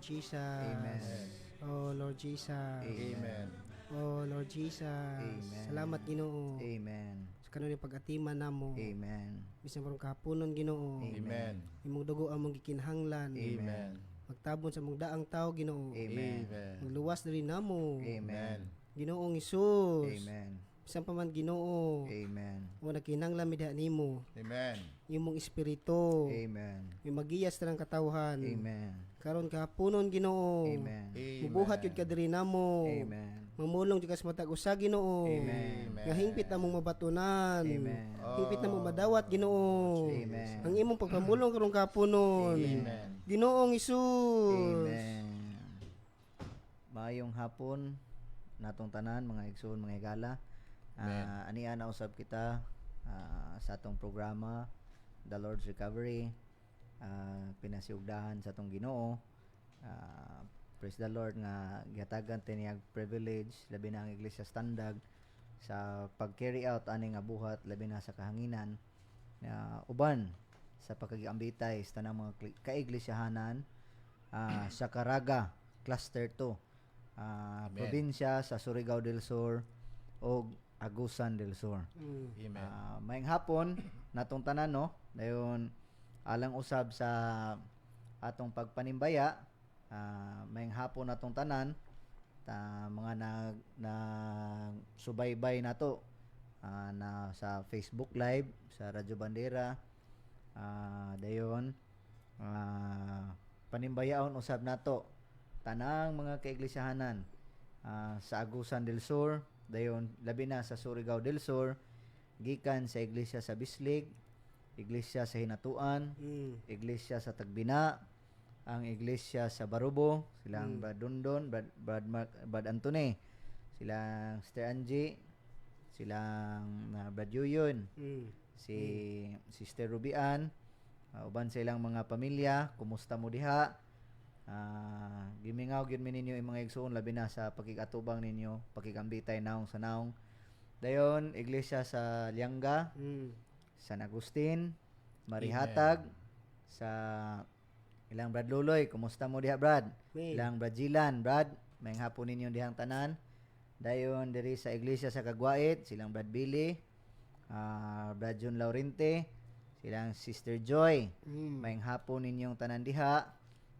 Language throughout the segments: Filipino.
Jesus. Amen. Oh Lord Jesus. Amen. Oh Lord Jesus. Amen. Salamat Ginoo. Amen. Sa kanunay pag-atiman namo. Amen. Bisan karong kahaponon Ginoo. Amen. Imong dugo among gikinahanglan. Amen. Magtabon sa mong daang tao Ginoo. Amen. Magluwas diri namo. Amen. Ginoong Hesus. Amen. Bisan pa man Ginoo. Amen. O nakinahanglan mi diha nimo. Amen. Imong espiritu. Amen. May magiyas ng katawhan. Amen. Karon kahaponon Ginoo. Amen. Mubuhat yun ka diri namo. Amen. Mamulong jud ka sa matag usa Ginoo. Amen. Nga hingpit namong mabatunan. Amen. Hingpit namong madawat Ginoo. Amen. Ang imong pagpamulong karong kahaponon. Amen. Ginoong Hesus. Amen. Maayong hapon natong tanan mga igsoon mga higala. Ania na usab kita sa atong programa The Lord's Recovery. Pinasiugdahan sa atong Ginoo. Praise the Lord nga gihatagan tiniyag privilege labi na ang Iglesia Standag sa pag-carry out ani nga buhat labi na sa kahanginan uban sa pagkagiambitay sa tanang mga kaiglesiyahanan sa Caraga Cluster 2 probinsya sa Surigao del Sur o Agusan del Sur. Amen. Maayong hapon natong tanan no dayon alang usab sa atong pagpanimbaya. Maayong hapon natong tanan mga subaybay nato na sa Facebook Live sa Radyo Bandera dayon panimbayaon usab nato tanang mga kaiglesiyahanan sa Agusan del Sur dayon labi na sa Surigao del Sur gikan sa iglesia sa Bislig, iglesia sa Hinatuan, iglesia sa Tagbina, ang iglesia sa Barubo, silang Brad Dondon, Brad Antone, silang Sister Angie, silang Brad Yuyon, si Sister Rubian, uban sa ilang mga pamilya, kumusta mo diha? Gimingaw gyud mi ninyo imong mga igsoon labi na sa pakigatubang ninyo, pakigambitay naong sa naong. Dayon iglesia sa Lianga, San Agustin, Marihatag, sa ilang Brad Luloy, kumusta mo diha Brad? Ilang Brad Jilan, Brad, may hapon ninyo dihang tanan. Dayon diri sa iglesia sa Kagwait, silang Brad Billy, Brad John Laurente, silang Sister Joy, may hapon ninyong tanan diha.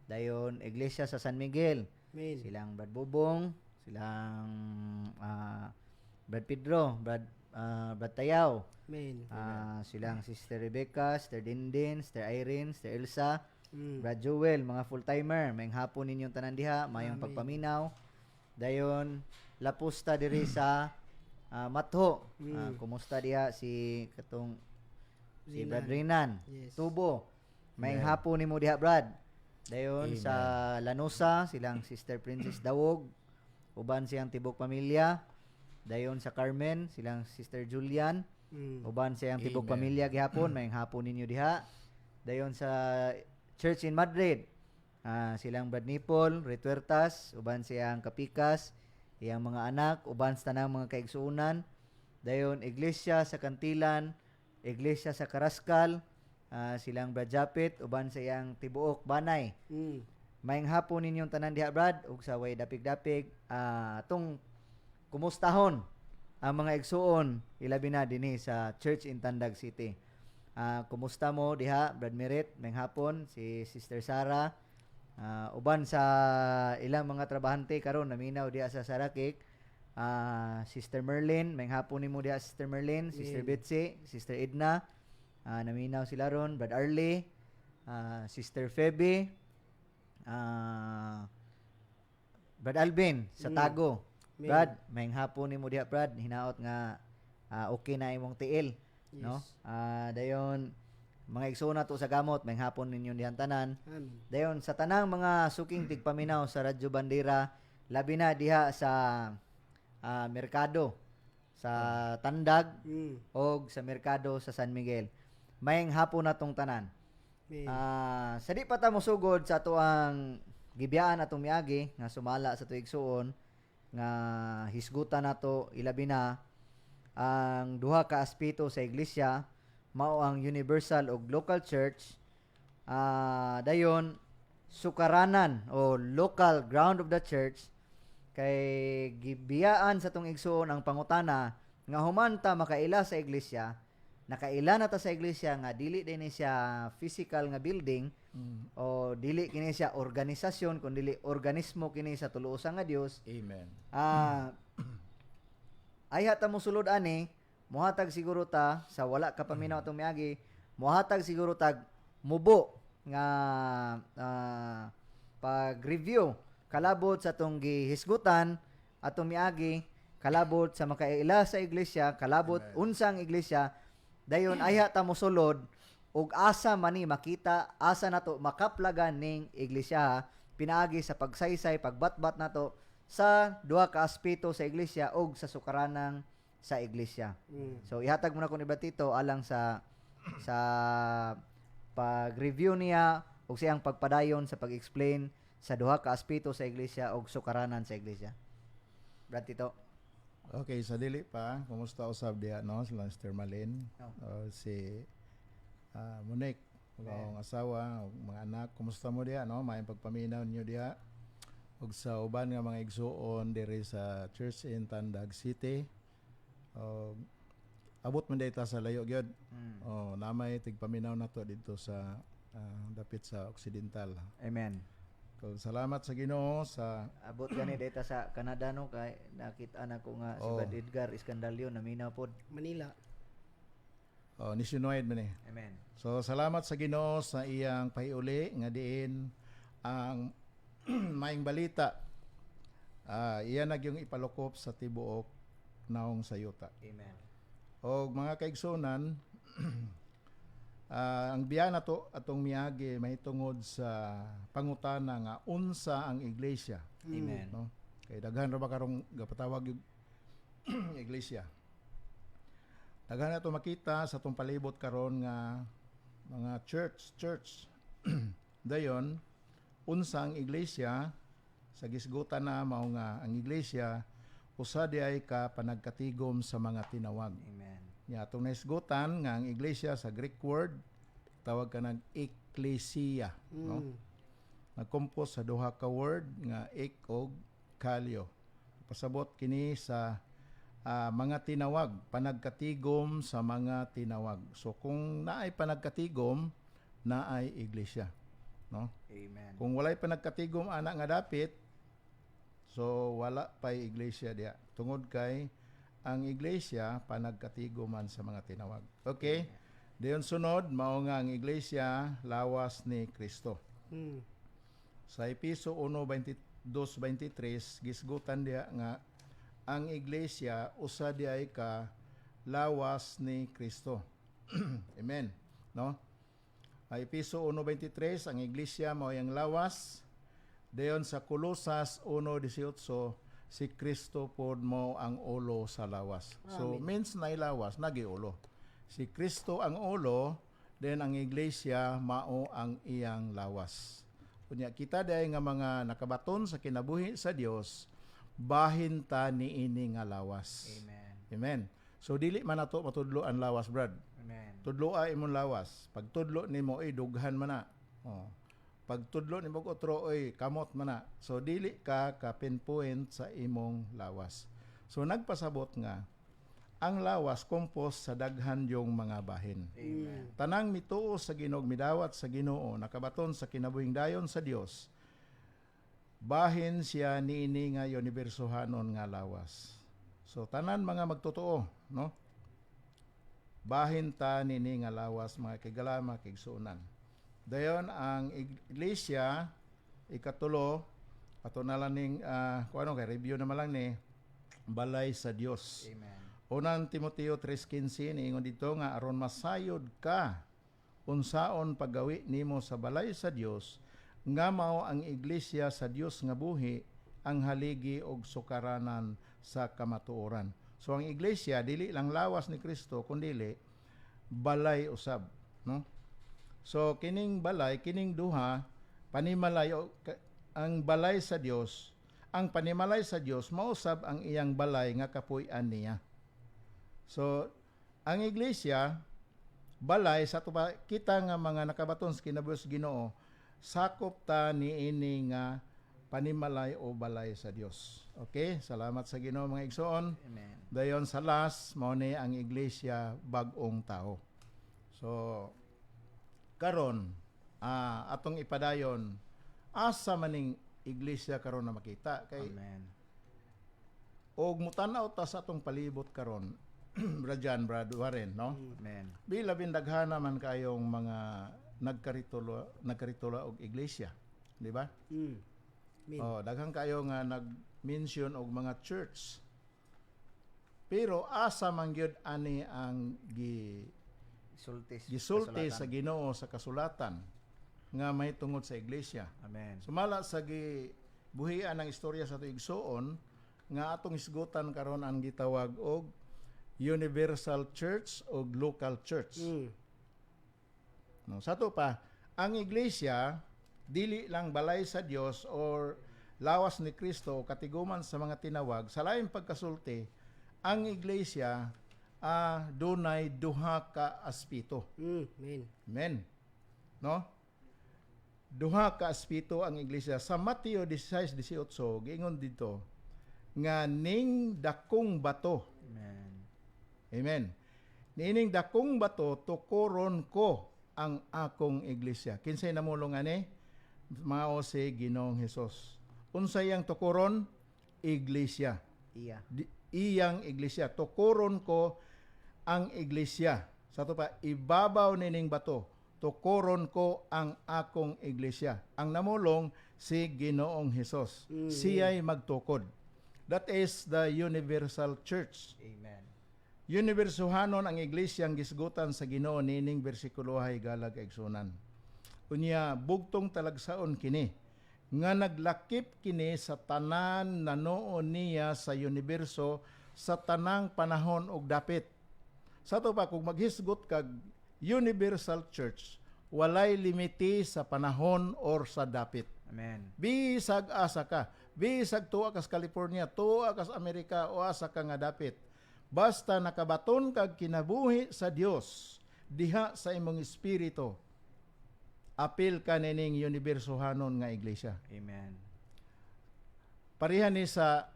Dayon iglesia sa San Miguel, silang Brad Bubong, silang Brad Pedro, Brad Tayaw, silang Sister Rebecca, Sister Dindin, Sister Irene, Sister Elsa, Brad Joel, mga full-timer, may hapon ninyong tanan diha, mayong pagpaminaw. Dayon lapusta diri sa Matho, kumusta diha si Brad Rinan, Tubo, may hapon nimo diha Brad. Dayon sa Lanusa, silang Sister Princess Dawog, uban siyang tibok pamilya. Dayon sa Carmen, silang Sister Julian, uban siyang tibok pamilya gihapon, may hapon ninyo diha. Dayon sa Church in Madrid, silang Brad Nipol, Retuertas, uban siyang Kapikas, iyang mga anak, uban sa tanang mga kaigsuunan. Dayon Iglesia sa Kantilan, Iglesia sa Karaskal, silang Brad Japit, uban sa iyang tibuok Banay. Mayong hapon ninyong tanan diha Brad, ug sa way dapig-dapig atong kumustahon ang mga igsuon ilabi na dinhi sa Church in Tandag City. Kumusta mo diha Brad Merit, mayong hapon si Sister Sara, uban sa ilang mga trabahante karon naminaw diha sa Sarakik. Sister Merlin, mayong hapon nimo diha Sister Merlin, Sister Betsy, Sister Edna, naminaw sila ron, Brad Arlie, Sister Feby, Brad Alvin sa Tago. Brad, mayong hapon nimo diha Brad, hinaot nga okay na imong tiil, no? Dayon mga igsoon nato sa gamot, mayong hapon ninyo dihan tanan. Dayon sa tanang mga suking tigpaminaw sa Radyo Bandera, labi na diha sa merkado sa Tandag o sa merkado sa San Miguel. Mayong hapon natong tanan. Sa di pa ta mosugod sa atuang gibiyaan atong miagi nga sumala sa tuig suon nga hisgutan nato ilabi na ang duha ka aspeto sa iglesia mao ang universal ug local church. Dayon sukaranan o local ground of the church kay gibiyaan sa tong igsoon ang pangutana nga human ta makaila sa iglesia, nakaila na ta sa iglesia nga dili din siya physical nga building o dili kini siya organisasyon kundi organismo kini sa tuluosa nga Dios. Amen. Ay ta mo sulod ani, mohatag siguro ta sa wala ka paminaw atong miagi, mohatag siguro tag mubo nga pag-review kalabot sa atong gihisgutan atong miagi, kalabot sa makaila sa iglesia, kalabot unsang iglesia, dayon ayha ta mo sulod ug asa man ni makita, asa nato makaplagan ning iglesia pinaagi sa pagsaysay, pagbatbat nato sa duha ka aspeto sa iglesia ug sa sukaranang sa iglesia. So ihatag mo na kun ibatito alang sa pag-review niya ug siyang pagpadayon sa pag-explain sa duha ka aspeto sa iglesia ug sukaranan sa iglesia. Brad Tito. Okay, sa dili pa, kumusta usab diha no, si Mr. Malin, si Monique, ang asawa, ug mga anak, kumusta mo diha no? May pagpaminaw niyo diha. Ug sa uban nga mga igsuon diri sa Church in Tandag City. Abot man dayta sa layo gyud. Namay tigpaminaw nato dito sa dapit sa Occidental. Amen. So, salamat sa Ginoo sa Abot gani data sa Canada no kay nakita na ko nga si Brad Edgar Iskandalyo naminaw pod Manila. nationwide man eh. Amen. So salamat sa Ginoo sa iyang pahiuli nga diin ang maing balita. Iyan yung ipalukop sa tibuok naong sayuta. Amen. O mga kaigsunan, ang biya na to atong miagi mahitungod sa pangutana nga unsa ang iglesia. Amen. No? Kay daghan ra ba karong gapatawag yung iglesia. Daghan na to makita sa tong palibot karon nga mga church. Dayon unsa ang iglesia sa gisgutan na mao nga ang iglesia usa di ay ka panagkatigom sa mga tinawag. Amen. Ya atong naisgutan nga ang iglesia sa Greek word tawag ka ng ecclesia, no? Nagkompos sa duha ka word nga ek og kalyo. Pasabot kini sa mga tinawag, panagkatigom sa mga tinawag. So kung naay panagkatigom, naay iglesia, no? Amen. Kung walay panagkatigom ana nga dapit, so wala pay iglesia diya. Tungod kay ang iglesia panagkatigoman sa mga tinawag. Okay? Dayon sunod mao nga ang iglesia lawas ni Kristo. Sa Epeso 1:22-23 gisgutan diya nga ang iglesia usa di ay ka lawas ni Kristo. Amen. No? Epeso 1:23 ang iglesia mao yang lawas. Dayon sa Kolosas 1:18 si Kristo pod mo ang ulo sa lawas. So means na ilawas nagiulo. Si Kristo ang ulo, then ang iglesia mao ang iyang lawas. Kunya kita day nga mga nakabaton sa kinabuhi sa Dios, bahin ta niini nga lawas. Amen. Amen. So dili man nato matudlo ang lawas, brad. Amen. Tudloa imong lawas. Pag tudlo nimo ay dughan man na. Pag tudlo nimo otro oy kamot man na. So dili ka pinpoint sa imong lawas. So nagpasabot nga ang lawas kompos sa daghan yung mga bahin. Amen. Tanang mituo sa Ginoo, midawat sa Ginoo, nakabaton sa kinabuhing dayon sa Dios. Bahin siya niini nga unibersohanon nga lawas. So tanan mga magtotoo, no? Bahin ta nini nga lawas mga kigalama kigsunan. Dayon ang iglesia ikatulo ato na lang ning kay review na lang ni balay sa Dios. Amen. Unang Timoteo 3:15 niingon dito nga aron masayod ka unsaon paggawi nimo sa balay sa Dios nga mao ang iglesia sa Dios nga buhi ang haligi og sukaranan sa kamatuoran. So ang iglesia dili lang lawas ni Kristo kundi balay usab, no? So kining balay, kining duha panimalay ang balay sa Dios, ang panimalay sa Dios mausab ang iyang balay nga kapuy-an niya. So ang iglesia balay sa tuba kita nga mga nakabaton sa kinabuhi sa Ginoo sakop ta niini nga panimalay o balay sa Dios. Okay, salamat sa Ginoo mga igsoon. Amen. Dayon sa last mao ni ang iglesia bag-ong tao. So karon atong ipadayon asa maning iglesia karon na makita kay Amen. og mutanaw ta sa atong palibot karon. Brad Warren, no? Amen. Bila bindaghana man kayong mga nagkaritula og iglesia, di ba? Amen. Oh, daghang kayo nga nag-mention og mga church. Pero asa man gyud ani ang gisulti sa Ginoo sa kasulatan nga may tungod sa iglesia. Amen. Sumala sa gibuhian ng istorya sa tuigsoon nga atong isgutan karon ang gitawag og universal church o local church. No, sa to pa, ang iglesia dili lang balay sa Dios or lawas ni Kristo o katiguman sa mga tinawag. Sa laing pagkasulti, ang iglesia dunay duha ka aspito. Amen. Amen. No? Duha ka aspito ang iglesia. Sa Mateo 16:18 giingon dito nga ning dakong bato. Amen. Amen. Niining dakong bato tukuron ko ang akong iglesia. Kinsay namulong ani? Mao si Ginoong Hesus. Unsay ang tukuron? Iglesia. Iya. Iyang iglesia. Tukuron ko ang iglesia. Sa to pa ibabaw nining bato. Tukuron ko ang akong iglesia. Ang namulong si Ginoong Hesus. Siya'y magtukod. That is the universal church. Amen. Universuhanon ang iglesyang gisgutan sa Ginoo nining bersikulo hay galag igsunan. Unya bugtong talagsaon kini nga naglakip kini sa tanan nanoon niya sa universo sa tanang panahon ug dapit. Sa to pa kung maghisgot kag universal church walay limiti sa panahon or sa dapit. Amen. Bisag asa ka, bisag tuwa ka sa California, tuwa ka sa Amerika o asa ka nga dapit. Basta nakabaton kag kinabuhi sa Dios diha sa imong espiritu, apil ka nining universuhanon nga iglesia. Amen. Pareha ni sa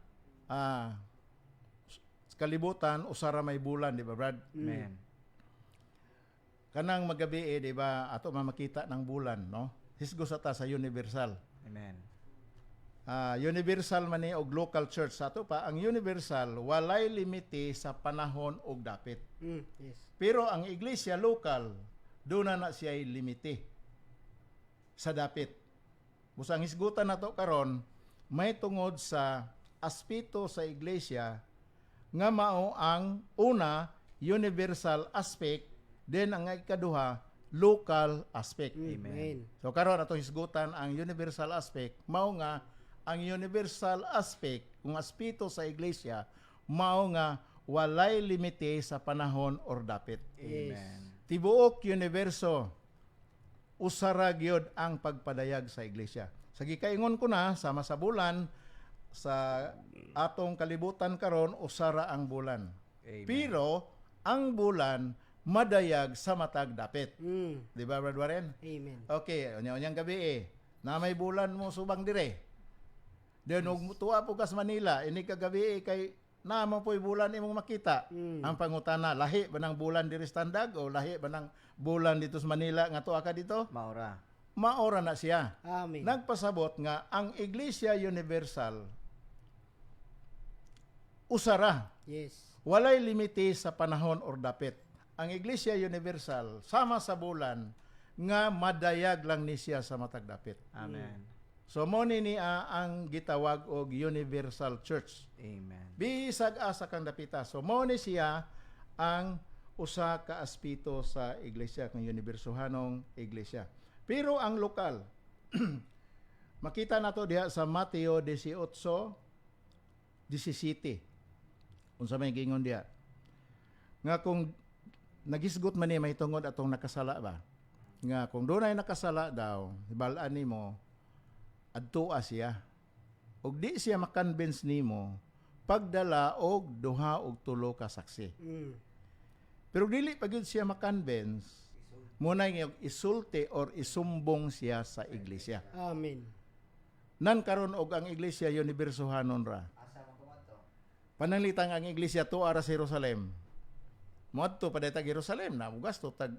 kalibutan usara may bulan, di ba Brad? Amen. Kanang magabi di ba ato mamakita ng bulan, no? Hisgo sa ta sa universal. Amen. Universal man ni og local church sa ato pa ang universal walay limiti sa panahon og dapit. Yes. Pero ang iglesia local doon na siya limiti sa dapit. Busang hisgutan nato karon may tungod sa aspito sa iglesia nga mao ang una universal aspect then ang ikaduha local aspect. Amen. So karon ato hisgutan ang universal aspect mao nga ang universal aspect kung aspito sa iglesia mao nga walay limite sa panahon or dapit. Amen. Tibuok universo usara gyud ang pagpadayag sa iglesia. Sa gikaingon ko na sama sa bulan sa atong kalibutan karon usara ang bulan. Amen. Pero ang bulan madayag sa matag dapit. Di ba Brad Warren? Amen. Okay, unyang gabi na may bulan mo subang dire. Then tuwa po kas Manila, ini kagabi kay naman po'y bulan imong makita. Ang pangutana, lahi ba ng bulan diri sa Tandag o lahi ba ng bulan dito sa Manila nga tuwa ka dito? Maura. Maora na siya. Amen. Nagpasabot nga ang Iglesia Universal usara. Yes. Walay limiti sa panahon or dapit. Ang Iglesia Universal sama sa bulan nga madayag lang ni siya sa matag dapit. Amen. So mo ni ang gitawag og Universal Church. Amen. Bisag asa kang dapita. So mo ni siya ang usa ka aspito sa iglesia kang universuhanong iglesia. Pero ang lokal makita nato diha sa Mateo 18:17. Unsa may gingon diha? Nga kung nagisgot man ni may tungod atong nakasala ba? Nga kung dunay nakasala daw, bal-an nimo adtua siya. Og di siya makonvince nimo pagdala og duha og tulo ka saksi. Pero dili pa gyud siya makonvince muna yung isulti or isumbong siya sa iglesia. Amen. Nan karon og ang iglesia unibersohanon ra. Asa mo kumadto? Pananglitang ang iglesia tuara sa Jerusalem. Moadto pa tag Jerusalem na mo gasto tag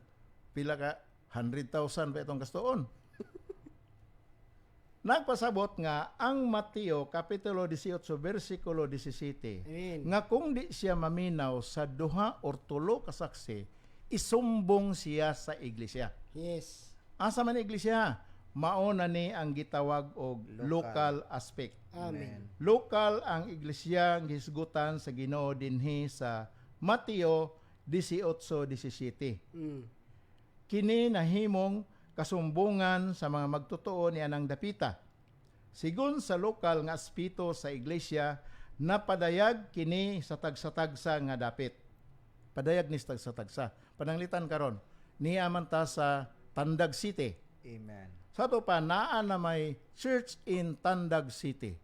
pila ka 100,000 pa itong gastoon. Nagpasabot nga ang Mateo kapitulo 18 bersikulo 17 Amen. nga kung di siya maminaw sa duha or tulo ka saksi, isumbong siya sa iglesia. Yes. Asa man iglesia? Mauna ni ang gitawag og local aspect. Amen. Local ang iglesia gisgutan sa Ginoo dinhi sa Mateo 18:17. Mm. Kini nahimong kasumbungan sa mga magtotoo ni anang dapita. Sigun sa lokal nga aspito sa iglesia, napadayag kini sa tagsa-tagsa nga dapit. Padayag ni sa tagsa-tagsa. Pananglitan karon, niya man ta sa Tandag City. Amen. Sa to pa, naa na may church in Tandag City.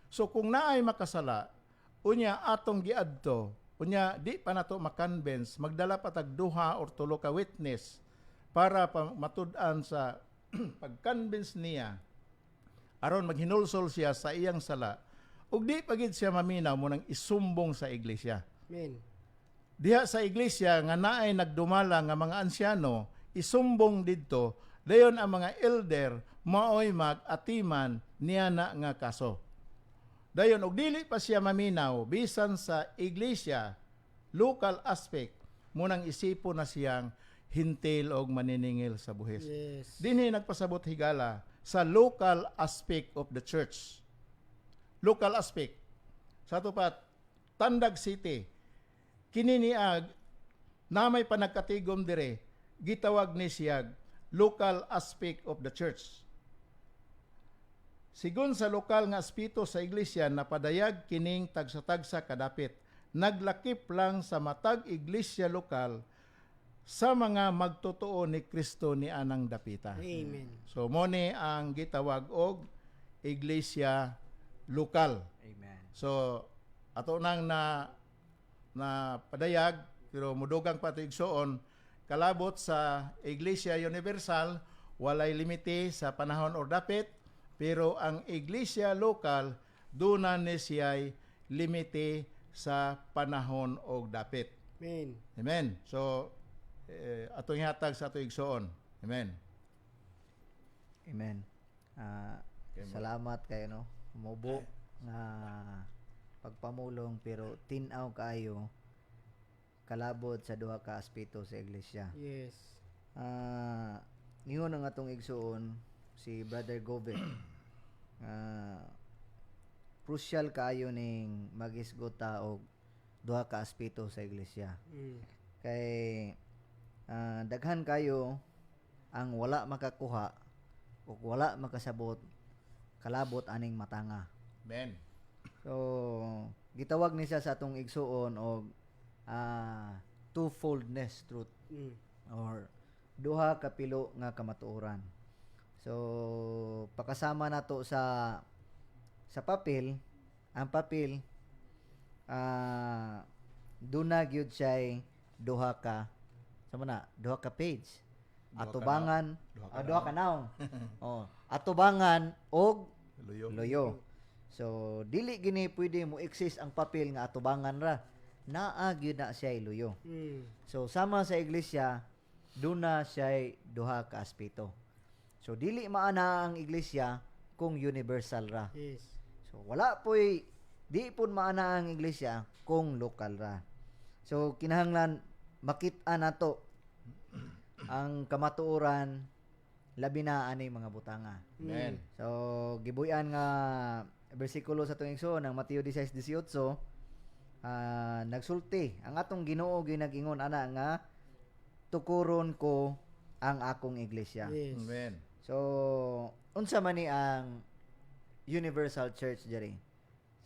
So kung naay makasala, unya atong giadto, unya di pa nato makonvince, magdala pa tag duha or tulo ka witness para matud-an sa pag-convince niya aron maghinulsol siya sa iyang sala ug di pagid siya maminaw mo nang isumbong sa iglesia. Amen. Diha sa iglesia nga naay nagdumala nga mga ansyano, isumbong didto dayon ang mga elder maoy mag-atiman niya na nga kaso. Dayon og dili pa siya maminaw bisan sa iglesia local aspect mo nang isipon na siyang hintil og maniningil sa buhis. Yes. Dinhi nagpasabot higala sa local aspect of the church. Local aspect. Sa tupat, Tandag City, kini niag na may panagkatigom dire, gitawag ni siyag local aspect of the church. Sigun sa lokal nga aspito sa iglesia, napadayag kining tagsa-tagsa kadapit. Naglakip lang sa matag iglesia lokal sa mga magtotoo ni Kristo ni anang dapita. Amen. So mo ni ang gitawag og iglesia lokal. Amen. So ato nang na padayag pero mudugang pa igsoon kalabot sa Iglesia Universal walay limite sa panahon or dapit pero ang iglesia lokal duna ni siya'y limite sa panahon o dapit. Amen. Amen. So atong ihatag sa atong igsoon. Amen. Amen. Okay, Salamat kayo no. Mubo nga pagpamulong pero tinaw kayo kalabot sa duha ka aspeto sa iglesia. Yes. Niyo nga atong igsuon si Brother Gobe. Crucial kayo ning magisgota og duha ka aspeto sa iglesia. Mm. Kay daghan kayo ang wala makakuha o wala makasabot kalabot aning matanga. Amen. So gitawag ni siya sa atong igsuon og twofoldness truth Mm. or duha ka pilo nga kamatuoran. So pakasama nato sa papel, ang papel duna gyud siya duha ka duha ka page. Atubangan, duha ka naong. Oh, atubangan og loyo. So dili gini pwede mo exist ang papel nga atubangan ra. Naa gyud na siya luyo. Mm. So sama sa iglesia duna siya duha ka aspeto. So dili maana ang iglesia kung universal ra. Yes. So wala po'y di pun maana ang iglesia kung lokal ra. So kinahanglan makit-an nato ang kamatuoran labi na ani mga butanga. Amen. So gibuyan nga bersikulo sa tuwing so ng Mateo 16:18 nagsulti ang atong Ginoo ginag-ingon ana nga tukuron ko ang akong iglesia. Yes. Amen. So unsa man ni ang universal church diri?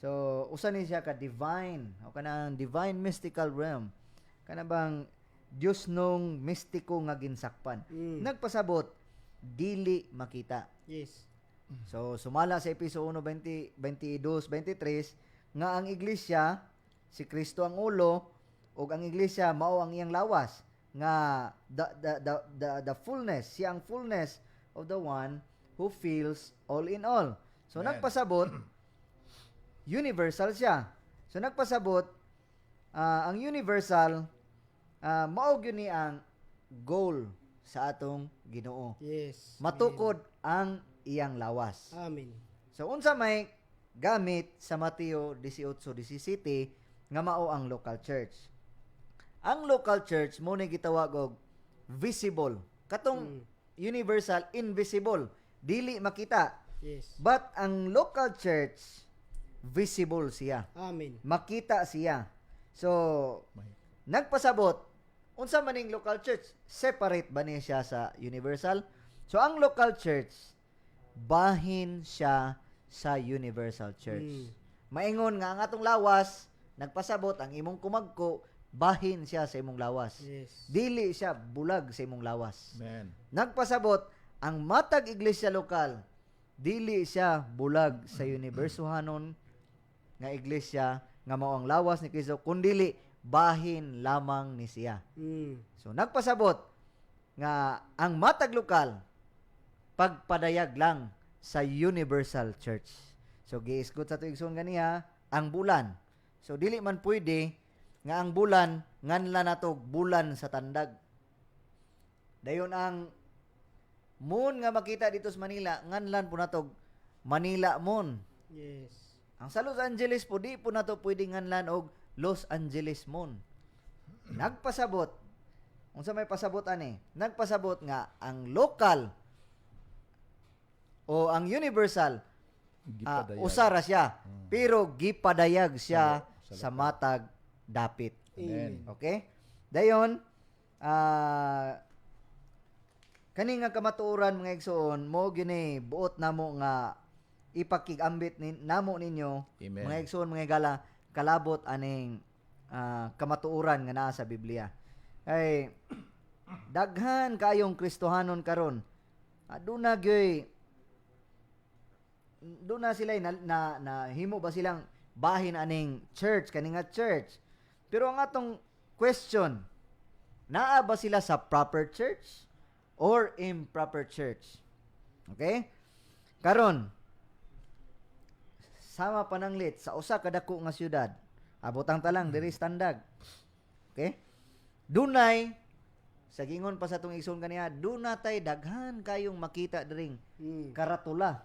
So usa ni siya ka divine o kanang divine mystical realm. Kana bang Dios nung mistiko nga ginsakpan. Mm. Nagpasabot dili makita. Yes. So sumala sa Episo 1:20, 22, 23 nga ang iglesia si Kristo ang ulo ug ang iglesia mao ang iyang lawas nga the fullness, siyang fullness of the one who fills all in all. So Amen. nagpasabot universal siya. So nagpasabot ang universal mao gyud ni ang goal sa atong Ginoo. Yes. Matukod ang iyang lawas. Amen. So unsa may gamit sa Mateo 18:17 nga mao ang local church. Ang local church mo ni gitawag og visible. Katong universal invisible, dili makita. Yes. But ang local church visible siya. Amen. Makita siya. So nagpasabot unsa man ning local church? Separate ba niya siya sa universal? So ang local church bahin siya sa universal church. Maingon nga ang atong lawas nagpasabot ang imong kumagko bahin siya sa imong lawas. Yes. Dili siya bulag sa imong lawas. Amen. Nagpasabot ang matag iglesia lokal dili siya bulag sa universuhanon nga iglesia nga mao ang lawas ni Kristo kundili bahin lamang ni siya. So nagpasabot nga ang matag lokal pagpadayag lang sa universal church. So giisgot sa tuigsoon ganiha ang bulan. So dili man pwede nga ang bulan nganla nato bulan sa tandag. Dayon ang moon nga makita dito sa Manila nganlan po nato Manila moon. Yes. Ang sa Los Angeles po di po nato pwede nganlan og Los Angeles moon. Nagpasabot unsa may pasabot ani? Nagpasabot nga ang local o ang universal Gipadayag. usara siya pero gipadayag siya Sa sa matag dapit. Amen. Okay? Dayon kani nga kamatuoran mga igsoon mo gini buot namo nga ipakigambit namo ninyo Amen. mga igsoon mga gala kalabot aning kamatuoran nga naa sa Biblia. Ay daghan kayong Kristohanon karon. Aduna gyoy doon na sila na himo ba silang bahin aning church kani nga church. Pero ang atong question, naa ba sila sa proper church or improper church? Okay? Karon sama pananglit sa usa ka dako nga syudad. Abotang talang diri standag. Okay? Dunay sa gingon pa sa tong igsoon kaniya, dunay daghan kayong makita diring karatula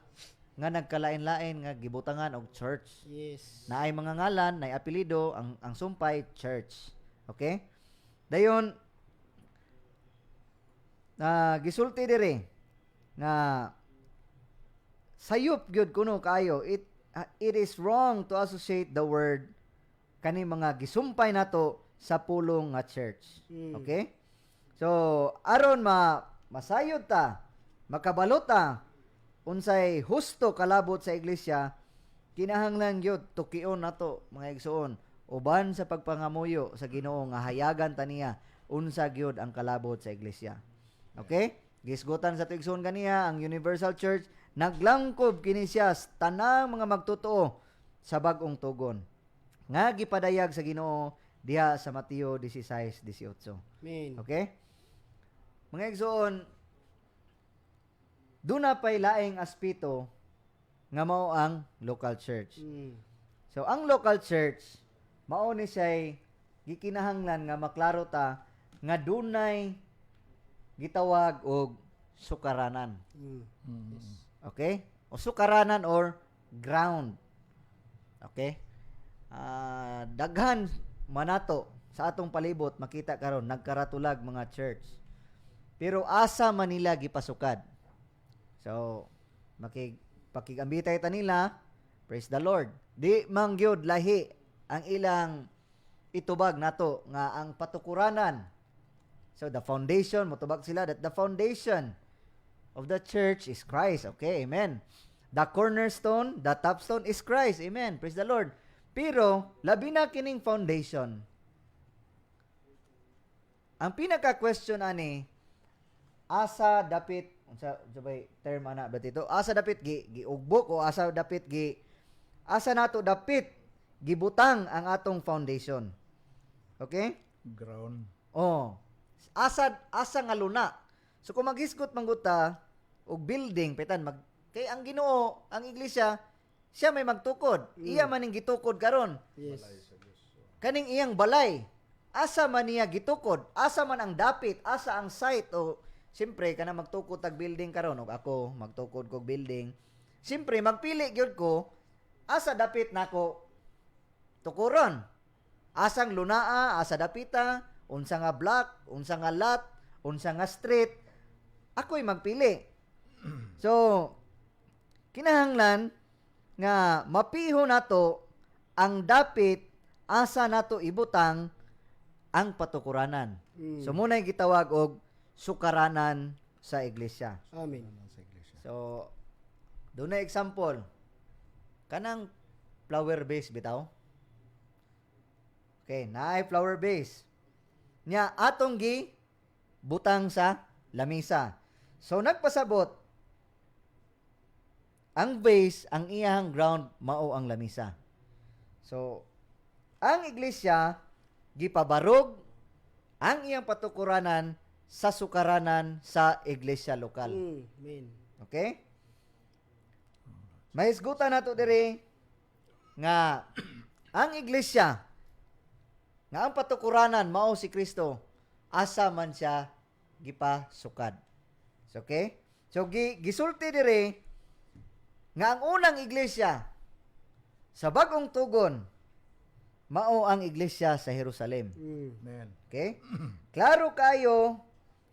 nga nagkalain-lain nga gibutangan og church. Yes. Naay mga ngalan, naay apelyido, ang sumpay church. Okay? Dayon gisulti diri nga sayop gyud kuno kayo it is wrong to associate the word kani mga gisumpay nato sa pulong nga church. Okay? So aron masayod ta, makabalot ta unsay husto kalabot sa iglesia, kinahanglan gyud tukion nato mga igsoon uban sa pagpangamuyo sa Ginoo nga hayagan ta niya unsa gyud ang kalabot sa iglesia. Okay? Gisgutan sa tuigsoon ganiya ang Universal Church naglangkob kini siya sa tanang mga magtotoo sa bag-ong tugon nga gipadayag sa Ginoo diha sa Mateo 16:18. Amen. Okay? Mga igsoon, duna pay laing aspito nga mao ang local church. So ang local church mao ni siya'y gikinahanglan nga maklaro ta nga dunay gitawag og sukaranan. Yes. Okay? O sukaranan or ground. Okay? Daghan manato sa atong palibot makita karon nagkaratulag mga church. Pero asa Manila gipasukad. So pakigambitay ta nila, praise the Lord. Di man gyud lahi ang ilang itubag nato nga ang patukuranan. So the foundation, motubag sila that the foundation of the church is Christ. Okay, amen. The cornerstone, the topstone is Christ. Amen. Praise the Lord. Pero labi na kining foundation. Ang pinaka-question ani asa dapit unsa sabay term ana ba dito? Asa dapit giugbok o asa dapit asa nato dapit gibutang ang atong foundation. Okay? Ground. Oh, asa nga luna. So kung maghisgot mangguta og building petan kay ang Ginoo, ang iglesia, siya may magtukod. Iya man ning gitukod karon. Yes. Kaning iyang balay, asa man niya gitukod, asa man ang dapit, asa ang site o siyempre kana magtukod tag building karon og ako magtukod kog building. Siyempre magpili gyud ko asa dapit nako tukuron. Asang lunaa, asa dapita, unsa nga block, unsa nga lot, unsa nga street, ako'y magpili. So kinahanglan nga mapiho nato ang dapit asa nato ibutang ang patukuranan. So muna'y gitawag og sukaranan sa iglesia. Amen. Sa iglesia. So doon na example kanang flower base bitaw. Okay, naay flower base. Nya atong gi butang sa lamisa. So nagpasabot ang base, ang iyang ground mao ang lamisa. So ang iglesia gipabarog ang iyang patukuranan sa sukaranan sa iglesia lokal. Amen. Okay? Mahisgutan nato diri nga ang iglesia nga ang patukuranan mao si Kristo asa man siya gipasukad. Okay? So gisulti diri nga ang unang iglesia sa bagong tugon mao ang iglesia sa Jerusalem. Amen. Okay? Klaro kayo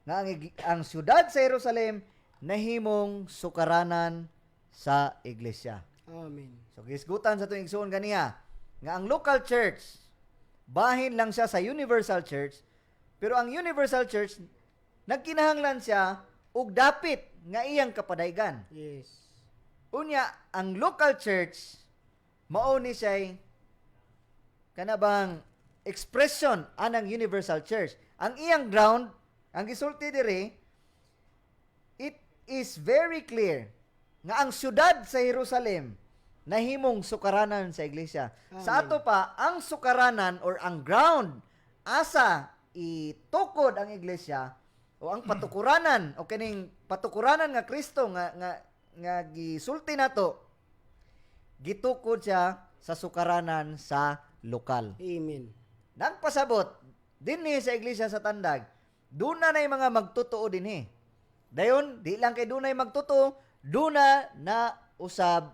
nga ang syudad sa Jerusalem nahimong sukaranan sa iglesia. Amen. So gisgutan sa tuwing igsoon ganiya nga ang local church bahin lang siya sa universal church, pero ang universal church nagkinahanglan siya og dapit nga iyang kapadaygan. Yes. Unya ang local church mao ni siya kanabang expression anang universal church. Ang iyang ground, ang gisulti diri, it is very clear nga ang syudad sa Jerusalem nahimong sukaranan sa iglesia. Sa ato pa, ang sukaranan or ang ground asa itukod ang iglesia o ang patukuranan o kining patukuranan nga Kristo nga gisulti nato gitukod siya sa sukaranan sa lokal. Amen. Nagpasabot dinhi sa iglesia sa Tandag, duna na mga magtotoo dinhi. Dayon, di lang kay dunay magtotoo, duna na usab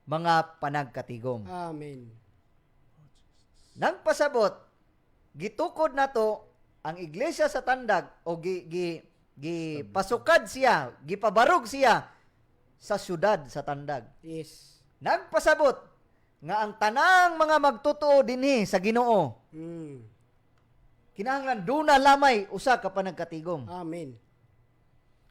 mga panagkatigom. Amen. Nagpasabot, gitukod nato ang iglesia sa Tandag o gipasukad siya, gipabarog siya sa syudad sa Tandag. Yes. Nagpasabot nga ang tanang mga magtotoo dinhi sa Ginoo kinahanglan duna lamay usa ka panagkatigom. Amen.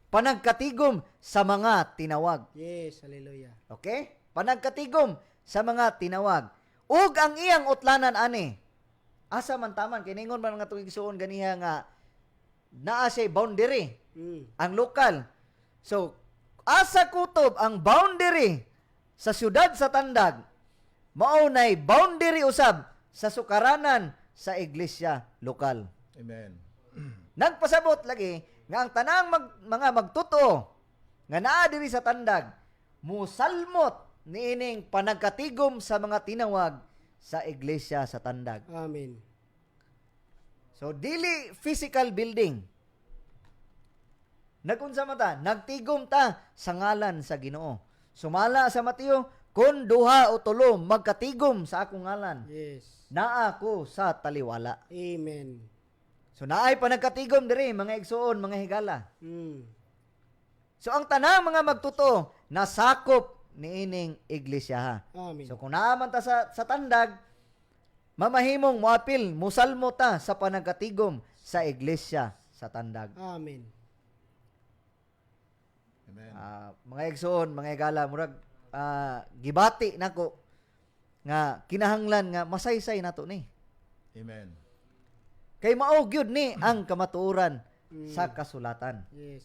Panagkatigom sa mga tinawag. Yes. Hallelujah. Okay? Panagkatigom sa mga tinawag. Ug ang iyang utlanan ani. Asa man taman kiningon man nga tuig suon ganiha nga naa siya boundary ang lokal. So asa kutob ang boundary sa syudad sa Tandag mao nay boundary usab sa sukaranan sa iglesia lokal. Amen. Nagpasabot lagi nga ang tanang mga magtotoo nga naa diri sa Tandag musalmot niining panagkatigom sa mga tinawag sa iglesia sa Tandag. Amen. So dili physical building. Nagunsa man ta, nagtigom ta sa ngalan sa Ginoo. Sumala sa Mateo, kun duha o tulo magkatigom sa akong ngalan, Yes. naa ako sa taliwala. Amen. So naay panagkatigom diri mga igsoon, mga higala. Mm. So ang tanang mga magtuto nasakop niining iglesia. Amen. So kung naaman ta sa Tandag, mamahimong moapil, musalmo ta sa panagkatigom sa iglesia sa Tandag. Amen. Amen. Mga igsoon, mga higala, murag gibati nako nga kinahanglan nga masaysay nato ni. Amen. Kay mao gyud ni ang kamatuoran sa kasulatan. Yes.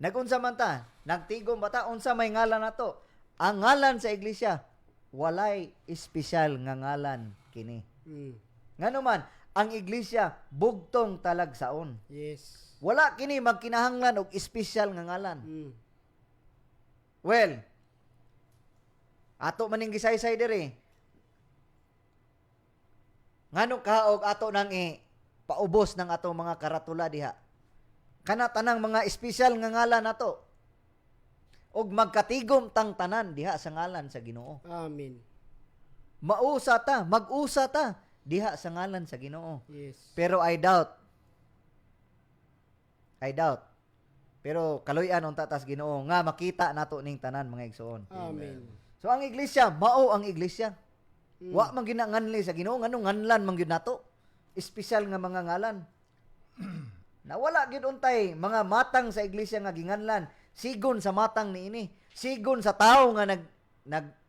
Nagunsa man ta, nagtigom ba ta unsa may ngalan nato? Ang ngalan sa iglesia walay espesyal nga ngalan kini. Mm. Ngano man, ang iglesia bugtong talagsaon. Yes. Wala kini magkinahanglan og espesyal nga ngalan. Mm. Well, ato maning gisaysay diri. Ngano kaog ato nang paubos ng atong mga karatula diha. Kana tanang mga espesyal nga ngalan nato. Og magkatigom tang tanan diha sa ngalan sa Ginoo. Amen. Mausa ta, mag-usa ta diha sa ngalan sa Ginoo. Yes. Pero I doubt. Pero kaluy-an unta tas Ginoo nga makita nato ning tanan mga igsoon. Amen. So ang iglesia, mao ang iglesia. Wa man ginanganli sa Ginoo nganong nganlan man gyud nato. Espesyal nga mga ngalan. Nawala gyud untay mga matang sa iglesia nga ginganlan. Sigon sa matang niini. Sigon sa tawo nga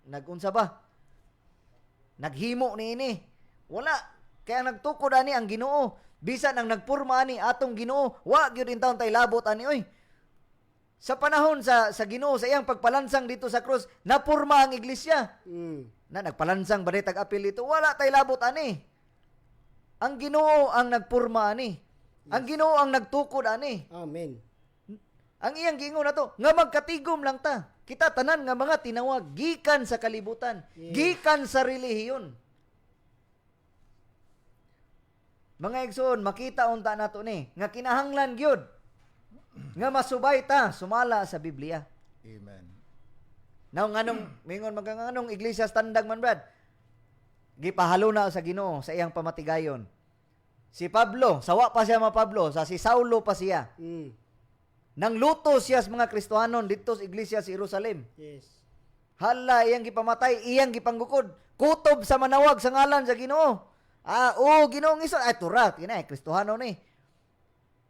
nagunsa ba? Naghimo niini. Wala. Kaya nagtukod ani ang Ginoo. Bisan ang nagpurma ani atong Ginoo, wa gyud intawon tay labot ani oy. Sa panahon sa Ginoo sa iyang pagpalansang dito sa krus, napurma ang iglesia. Mm. Na nagpalansang ba tag-apil dito, wala tay labot ani. Ang Ginoo ang nagpurma ani. Ang Ginoo ang nagtukod ani. Amen. Ang iyang giingon nato nga magkatigom lang ta. Kita tanan nga mga tinawag gikan sa kalibutan, Yes. gikan sa relihiyon. Mga igsoon, makita unta nato ni nga kinahanglan gyud nga masubay ta sumala sa Biblia. Amen. Now nganong mingon maganganong iglesia standag man brad. Gipahalo na sa Ginoo sa iyang pamatigayon. Si Pablo, sawa pa siya mga Pablo, sa si Saulo pa siya. Mm. Nang luto siya sa mga Kristohanon dito sa iglesia sa Jerusalem. Yes. Hala, iyang gipamatay, iyang gipanggukod. Kutob sa manawag sa ngalan sa Ginoo. Ginoong iso. Turat, kinay, Kristohanon ni.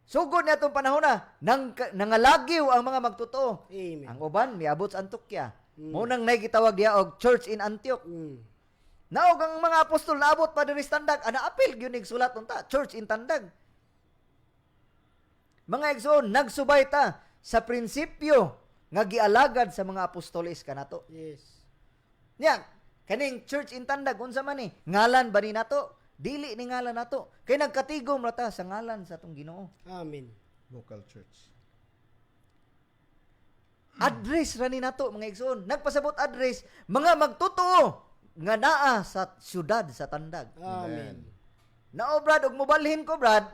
Sugod niya itong panahon na, nangalagiw ang mga magtotoo. Amen. Ang uban, miabot sa Antioquia. Munang naigitawag diya og Church in Antioch. Mm. Naog ang mga apostol naabot pa diri sa Tandag, apil gyud sulat unta, Church in Tandag. Mga igsoon, nagsubay ta sa prinsipyo nga gialagad sa mga apostoles kanato. Yes. Nya, kaning Church in Tandag unsa man ni? Ngalan ba ni nato? Dili ni ngalan nato. Kay nagkatigom ra ta sa ngalan sa atong Ginoo. Amen. Local church. Address ra ni nato mga igsoon. Nagpasabot address mga magtotoo nga naa sa syudad sa Tandag. Amen. Nao brad og mobalhin ko brad.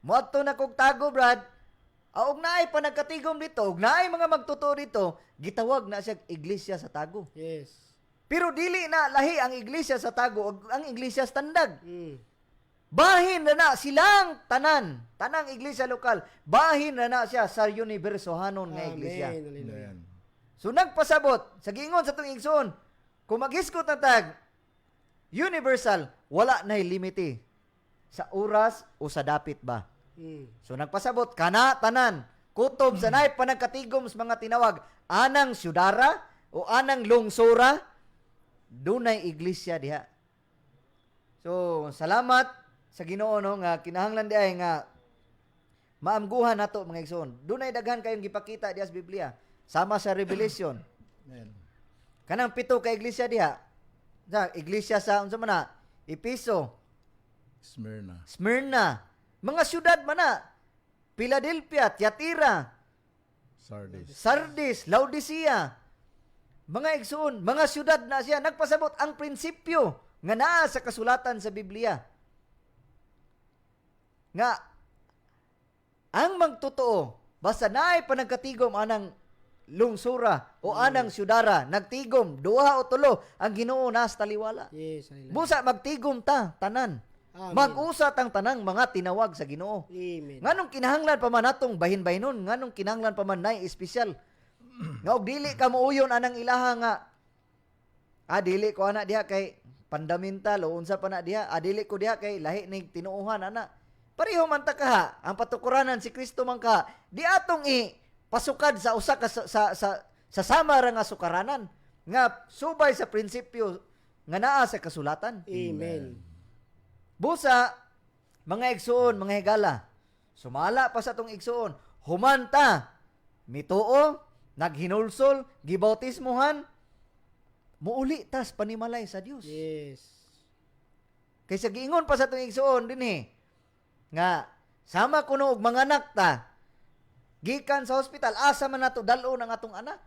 Moadto na kog tago brad. Og naay pa nagkatigom dito, og naay mga magtotoo dito, gitawag na siya iglesia sa tago. Yes. Pero dili na lahi ang iglesia sa tago og ang iglesia sa Tandag. Mm. Bahin na silang tanang iglesia lokal. Bahin na siya sa universohanon nga iglesia. Amen. Hallelujah. Amen. So nagpasabot sa giingon sa tong igsoon, kung maghiskot na tag universal, wala na limite sa oras o sa dapit ba. Mm. So nagpasabot kana tanan kutob sa nay panagkatigom sa mga tinawag anang syudara o anang lungsura dunay iglesia diha. So salamat sa Ginoo no nga kinahanglan di ay nga maamguhan nato mga igsoon. Dunay daghan kayong gipakita diha sa Biblia sama sa Revelation. Amen. Kanang pito ka iglesia diha. Sa iglesia sa unsa man na? Epeso, Smyrna. Smyrna, mga syudad man na. Philadelphia, Thyatira, Sardis. Sardis, Laodicea. Mga igsoon, mga syudad na siya nagpasabot ang prinsipyo nga naa sa kasulatan sa Biblia. Nga ang magtotoo basta naay panagkatigom anang lungsura o anang syudara, nagtigom, duha o tulo, ang Ginoo nas taliwala. Yes. Hallelujah. Busa magtigom ta, tanan. Amen. Mag-usa tang tanang mga tinawag sa Ginoo. Amen. Nganong kinahanglan pa man natong bahin-bahinon, nganong kinahanglan pa man nay espesyal. Nga og dili ka muuyon anang ilaha nga dili ko ana diha kay fundamental o unsa pa na diha, dili ko diha kay lahi ning tinuohan ana. Pareho man ta kaha, ang patukuranan si Kristo man ka. Di atong pasukad sa usa ka sa sama ra nga sukaranan nga subay sa prinsipyo nga naa sa kasulatan. Amen. Busa mga igsoon, mga higala. Sumala pa sa tong igsoon, humanta, mituo, naghinulsol, gibautismuhan, muuli tas panimalay sa Dios. Yes. Kaysa giingon pa sa atong igsuon dinhi nga sama kuno og manganak ta. Gikan sa hospital asa man nato dalon ang atong anak.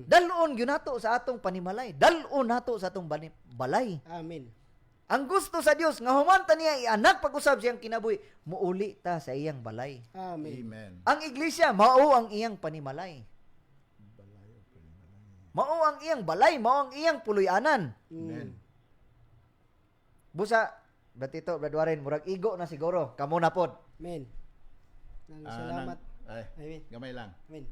Dalon gyud nato sa atong panimalay. Dalon nato sa atong balay. Amen. Ang gusto sa Dios nga human ta niya ianak pag-usab siyang kinabuhi, muuli ta sa iyang balay. Amen. Amen. Ang iglesia mao ang iyang panimalay. Mao ang iyang balay, mao ang iyang puloy-anan. Amen. Busa, Batito, Bradwarin, murag igo na siguro. Kamo na pod. Amen. Salamat. Amen. Gamay lang. Amen.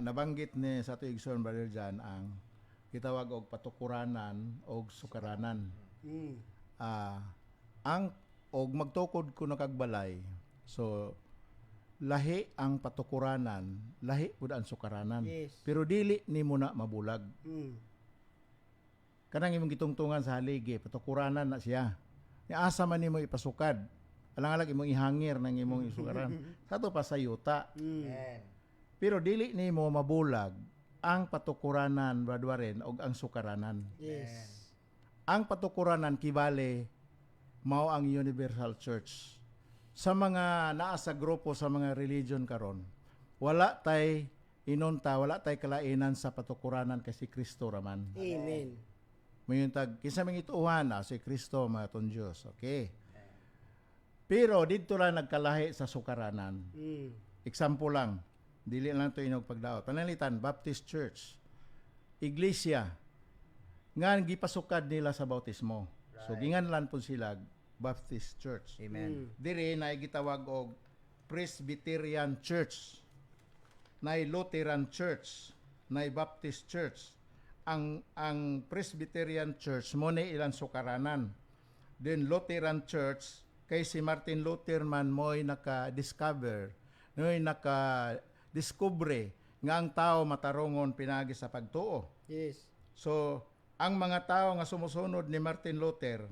Nabanggit ni sa ato igsoon brother Jan ang gitawag og patukuranan og sukaranan. Ang og magtukod ko na kagbalay. So lahi ang patukuranan, lahi pud ang sukaranan. Yes. Pero dili nimo na mabulag. Kanang imong gitungtungan sa haligi, patukuranan na siya. Ni asa man nimo ipasukad. Alang-alang imong ihangir nang imong isukaran. Sa to pa sa yuta. Amen. Pero dili nimo mabulag ang patukuranan bradwarin og ang sukaranan. Yes. Ang patukuranan kibale mao ang universal church. Sa mga naa sa grupo sa mga religion karon, wala tay inunta, wala tay kalainan sa patukuranan kay si Kristo raman. Amen. Mayon tag kinsa mang ituuhan na si Kristo maton Dios. Okay. Pero didto lang nagkalahi sa sukaranan. Example lang, dili lang to inog pagdaot. Panalitan Baptist Church, Iglesia nga gipasukad nila sa bautismo. So ginganlan po sila Baptist Church. Amen. Diri na gitawag og Presbyterian Church, nay Lutheran Church, nay Baptist Church. Ang Presbyterian Church mo ni ilang sukaranan. Then Lutheran Church kay si Martin Luther man mo'y naka-discover, mo'y naka-discover nga ang tao matarongon pinagi sa pagtuo. Yes. So, ang mga tao nga sumusunod ni Martin Luther,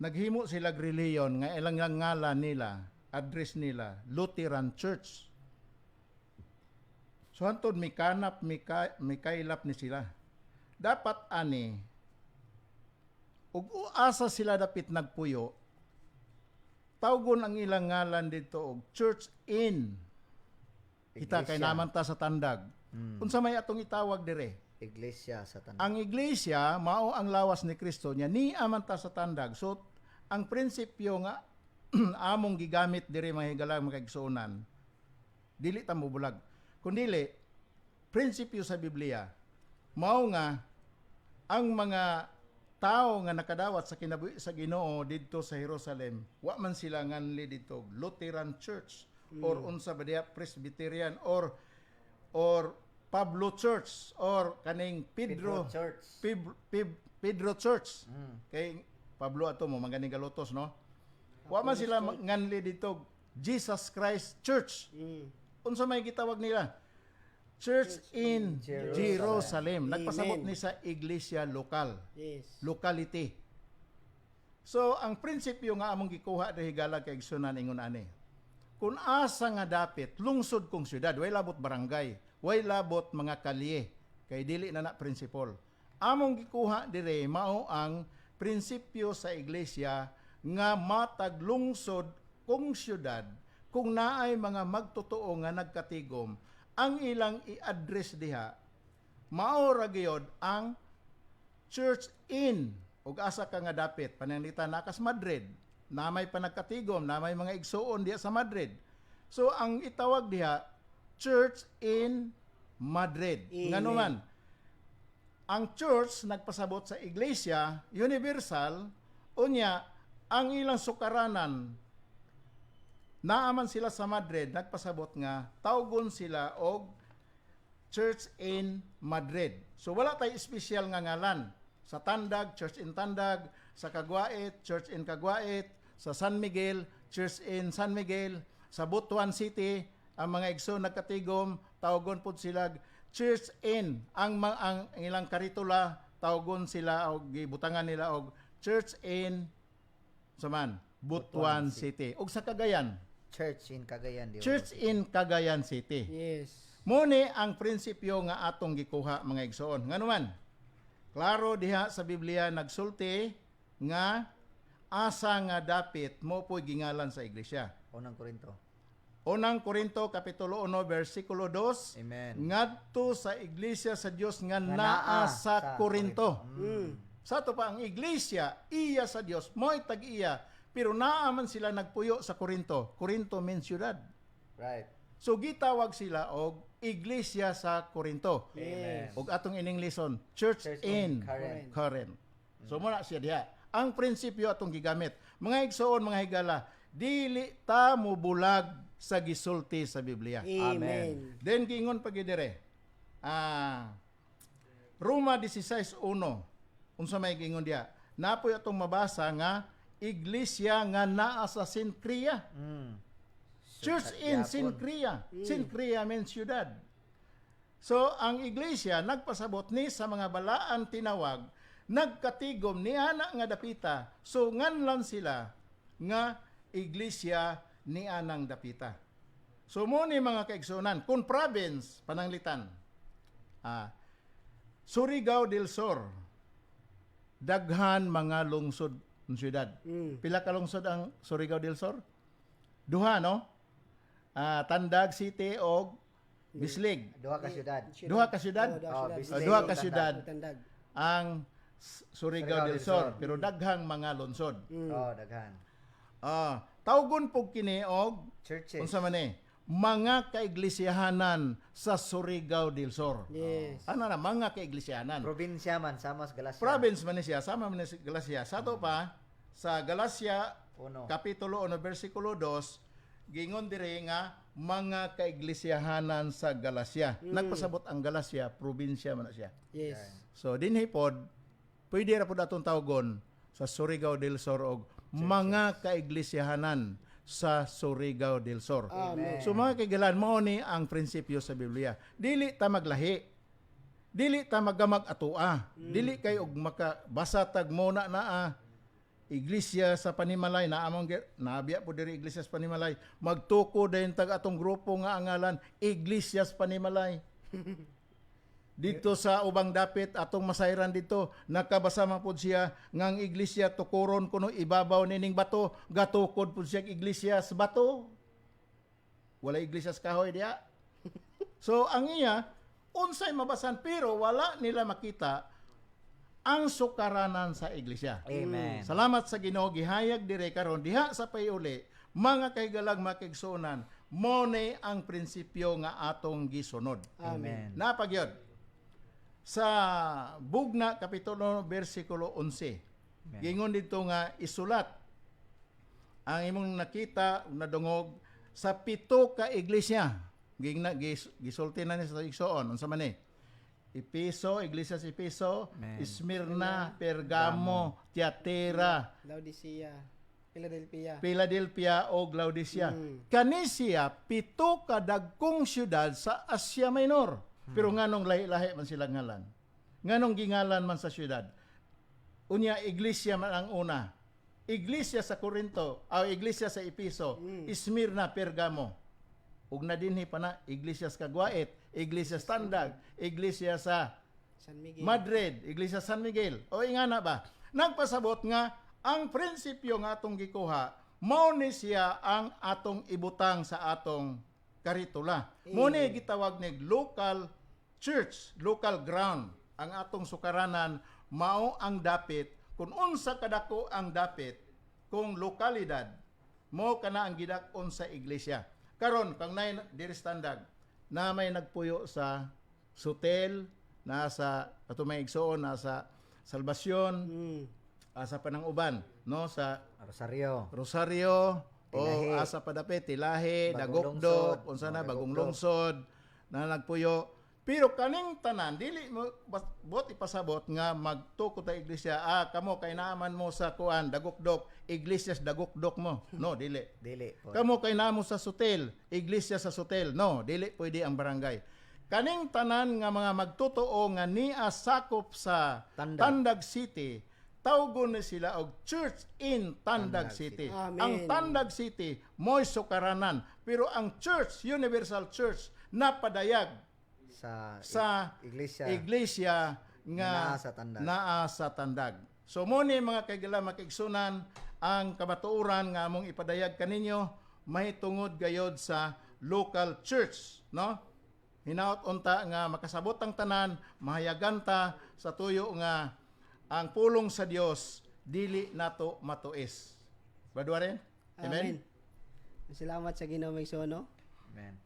naghimo sila reliyon nga ilang ngalan nila, address nila, Lutheran Church. So, hantod mikanap, mikailap ni sila. Dapat ani, ug asa sila dapit nagpuyo, tawgon ang ilang ngalan dito og Church in. Kita kay Iglesia. naman ta sa tandag. Unsa may atong itawag dire? Iglesia sa tanan. Ang iglesia mao ang lawas ni Kristo niya ni amanta sa tandag. So ang prinsipyo nga among gigamit diri mga higala mga kaigsuonan dili ta mobulag. Kundili prinsipyo sa Biblia mao nga ang mga tao nga nakadawat sa kinabuhi sa Ginoo didto sa Jerusalem wa man sila nganli dito Lutheran Church or unsa ba diha Presbyterian or Pablo Church or kaning Pedro Church. Pedro Church. Kay Pablo ato mo maganing galotos no. Wa man sila nganli dito Jesus Christ Church. Unsa may gitawag nila? Church in Jerusalem. Nagpasabot ni sa iglesia lokal. Yes. Locality. So ang prinsipyo nga among gikuha diri higala kay igsunan ingon ani. Kung asa nga dapit lungsod kong syudad, way labot barangay, way labot mga kalye, kay dili na prinsipol. Among gikuha dire mao ang prinsipyo sa iglesia nga matag lungsod kong syudad kung naay mga magtotoo nga nagkatigom ang ilang i-address diha mao ra gyud ang church in ug asa ka nga dapit pananglitan nakas Madrid na may panagkatigom na may mga igsuon diha sa Madrid. So ang itawag diha church in Madrid. Ngano man ang church nagpasabot sa iglesia universal unya ang ilang sukaranan naaman sila sa Madrid, nagpasabot nga tawgon sila og Church in Madrid. So wala tay espesyal nga ngalan. Sa Tandag, Church in Tandag, sa Caguait, Church in Caguait, sa San Miguel, Church in San Miguel, sa Butuan City, ang mga igsoon nagkatigom, tawgon pud sila Church in. Ang ilang karitula, tawgon sila og gibutangan nila og Church in saman Butuan City. Ug sa Cagayan, Church in Cagayan di Church in Cagayan City. Yes. Muni ang prinsipyo nga atong gikuha mga igsoon. Ngano man? Klaro diha sa Biblia nagsulti nga asa nga dapit mo po'y gingalan sa iglesia. Unang Korinto. Unang Korinto kapitulo 1 bersikulo 2. Amen. Ngadto sa iglesia sa Dios nga Nga naa sa Korinto. Mm. Sa to pa ang iglesia iya sa Dios mo'y tag-iya pero naa man sila nagpuyo sa Korinto. Korinto means syudad. Right. So gitawag sila og iglesia sa Korinto. Amen. Og atong in Englisson, church in Corinth. Corinth. So muna siya diha. Ang prinsipyo atong gigamit. Mga igsoon, mga higala, dili ta mo bulag sa gisulti sa Biblia. Amen. Then giingon pa gid dire. Roma 16:1. Unsa may giingon diha? Napoy atong mabasa nga iglesia nga naa sa Sincria. Church in Sincria. Sincria means syudad. So ang iglesia nagpasabot ni sa mga balaan tinawag, nagkatigom ni ana nga dapita. So nganlan sila nga iglesia ni anang dapita. So mo ni mga kaigsunan, kung province pananglitan. Surigao del Sur. Daghan mga lungsod ng syudad. Pila ka lungsod ang Surigao del Sur? Duha, no? Tandag City o Bislig. Duha ka syudad. Duha ka syudad? Bislig. Duha ka syudad Tandag. ang Surigao del Sur. Pero daghang mga lungsod. Oh, daghan. Tawgon po kini og Churches. unsa man ni? Mga kaiglesiyahanan sa Surigao del Sur. Yes. Ano na, mga kaiglesiyahanan. Probinsya man, sama sa Galacia. Province man ni siya, sama man ni si Galacia. Sa to pa, sa Galacia, Uno. Kapitulo 1, versikulo 2, gingon dire nga, mga kaiglesiyahanan sa Galacia. Nagpasabot ang Galacia, probinsya man na siya. Yes. So, dinhi pod, pwede ra pod atong tawgon sa Surigao del Sur og mga kaiglesiyahanan sa Surigao del Sur. Amen. So mga kaigalan, mao ni ang prinsipyo sa Biblia. Dili ta maglahi. Dili ta magamag atua. Dili kay og makabasa tag mo na iglesia sa Panimalay na among nabiya po diri iglesia sa Panimalay. Magtuko dayon tag atong grupo nga angalan Iglesia sa Panimalay. Dito sa ubang dapit atong masayran dito nakabasa man pud siya ngang iglesia tukuron kuno ibabaw nining bato gatukod pud siya iglesia sa bato. Wala iglesia sa kahoy diya. So ang iya unsay mabasan pero wala nila makita ang sukaranan sa iglesia. Amen. Salamat sa Ginoo gihayag dire karon diha sa payuli mga kahigalag makigsunan mo ni ang prinsipyo nga atong gisunod. Amen. Napagyod sa Bugna kapitulo versikulo 11. Amen. Gingon dito nga isulat ang imong nakita nadungog sa 7 ka iglesia. Gisulti na ni sa igsoon unsa man ni? Epeso, iglesia sa Epeso, Amen. Smyrna, Pergamo, Tiatira, Laodicea. Philadelphia. Philadelphia o Laodicea. Kani siya 7 ka dagkong syudad sa Asia Minor. Pero nganong lahi-lahi man sila ngalan. Nganong gingalan man sa syudad. Unya iglesia man ang una. Iglesia sa Corinto, o iglesia sa Epeso, Smyrna, Pergamo. Ug na dinhi pa na iglesia sa Caguait, iglesia sa Tandag, iglesia sa San Miguel. Madrid, iglesia San Miguel. O ingana ba? Nagpasabot nga ang prinsipyo nga atong gikuha, mao ni siya ang atong ibutang sa atong karitula. Mo ni gitawag ni local church, local ground. Ang atong sukaranan mao ang dapit kung unsa kadako ang dapit kung lokalidad mo kana ang gidak-on sa iglesia. Karon kang nay diri standard na may nagpuyo sa Sutel, nasa ato may igsoon nasa Salvasyon, sa Pananguban, no, sa Rosario o asa padapit Tilahi, Dagokdok, unsa na Bagong Lungsod na nagpuyo. Pero kaning tanan dili mo bot ipasabot nga magtuko ta iglesia kamo kay naaman mo sa kuan Dagokdok, iglesias Dagokdok mo. No, dili. Po. Kamo kay naamo sa Sutel, iglesia sa Sutel. No, dili pwede ang barangay. Kaning tanan nga mga magtotoo nga niya sakop sa Tandag City, tawgon na sila og Church in Tandag City. Amen. Ang Tandag City mo'y sukaranan, pero ang Church, Universal Church, napadayag sa iglesia nga naa sa Tandag. So mo ni mga kaigala makigsunan ang kamatuoran nga among ipadayag kaninyo mahitungod gayod sa local church, no? Hinaot unta nga makasabot ang tanan, mahayagan ta sa tuyo nga ang pulong sa Dios dili nato matuis. Brother Warren? Amen. Salamat sa Ginoo Maigsoon, no? Amen.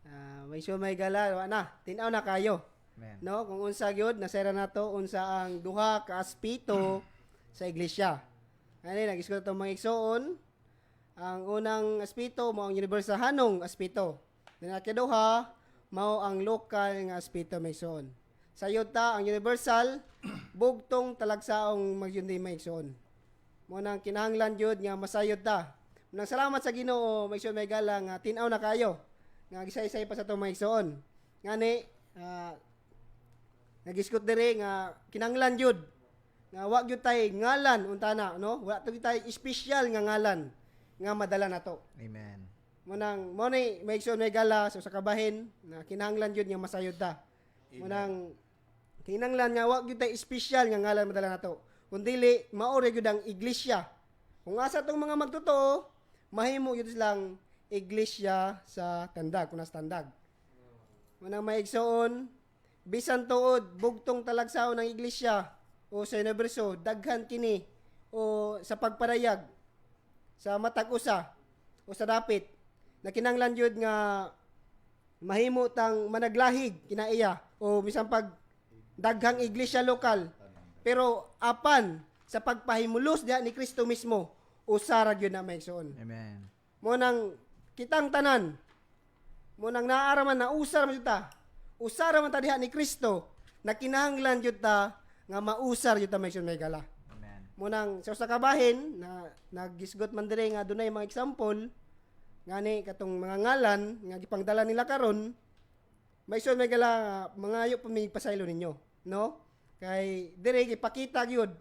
Maigsoon may gala, wa na, tinaw na kayo. Amen. No, kung unsa gyud nasera nato unsa ang duha ka aspito sa iglesia. Ani nag-isgot tong mga igsoon. Ang unang aspito mao ang universal hanong aspito. Then ikaduha mao ang lokal nga aspito maigsoon. Sa yuta ang universal bugtong talagsaong magyundi maigsoon. Mo nang kinahanglan jud nga masayod ta. Nang salamat sa Ginoo maigsoon may gala nga tin-aw na kayo. Nga gisay-say pa sa tong maigsoon. Ngani nagisgot diri nga kinahanglan jud nga wa gyud tay ngalan untana, no? Wa to tay espesyal nga ngalan nga madala nato. Amen. Mo ni maigsoon may gala sa kabahin na kinahanglan jud nga masayod ta. Munang kinahanglan nga wa gyud tay espesyal nga ngalan madala nato. Kundili maori gyud ang iglesia. Kung asa tong mga magtotoo, mahimo gyud silang iglesia sa tandag, kunas tandag. Munang maigsoon bisan tuod bugtong talagsaon ng iglesia o sa universo daghan kini o sa pagparayag sa matag usa o sa dapit na kinahanglan jud nga mahimo tang managlahig kinaiya o bisan pag daghang iglesia lokal pero apan sa pagpahimulos diha ni Kristo mismo usa ra gyud na maigsoon. Amen. Mo nang kitang tanan mo nang naaraman na usar man jud ta usara man ta diha ni Kristo na kinahanglan jud ta nga mausar jud ta maigsoon may gala. Amen. Munang sa usa ka bahin na nagisgot man dire nga dunay mga example ngani katong mga ngalan nga gipangdala nila karon maigsoon may gala mga ayo pa may pasaylo ninyo, no? Kay dire gipakita gyud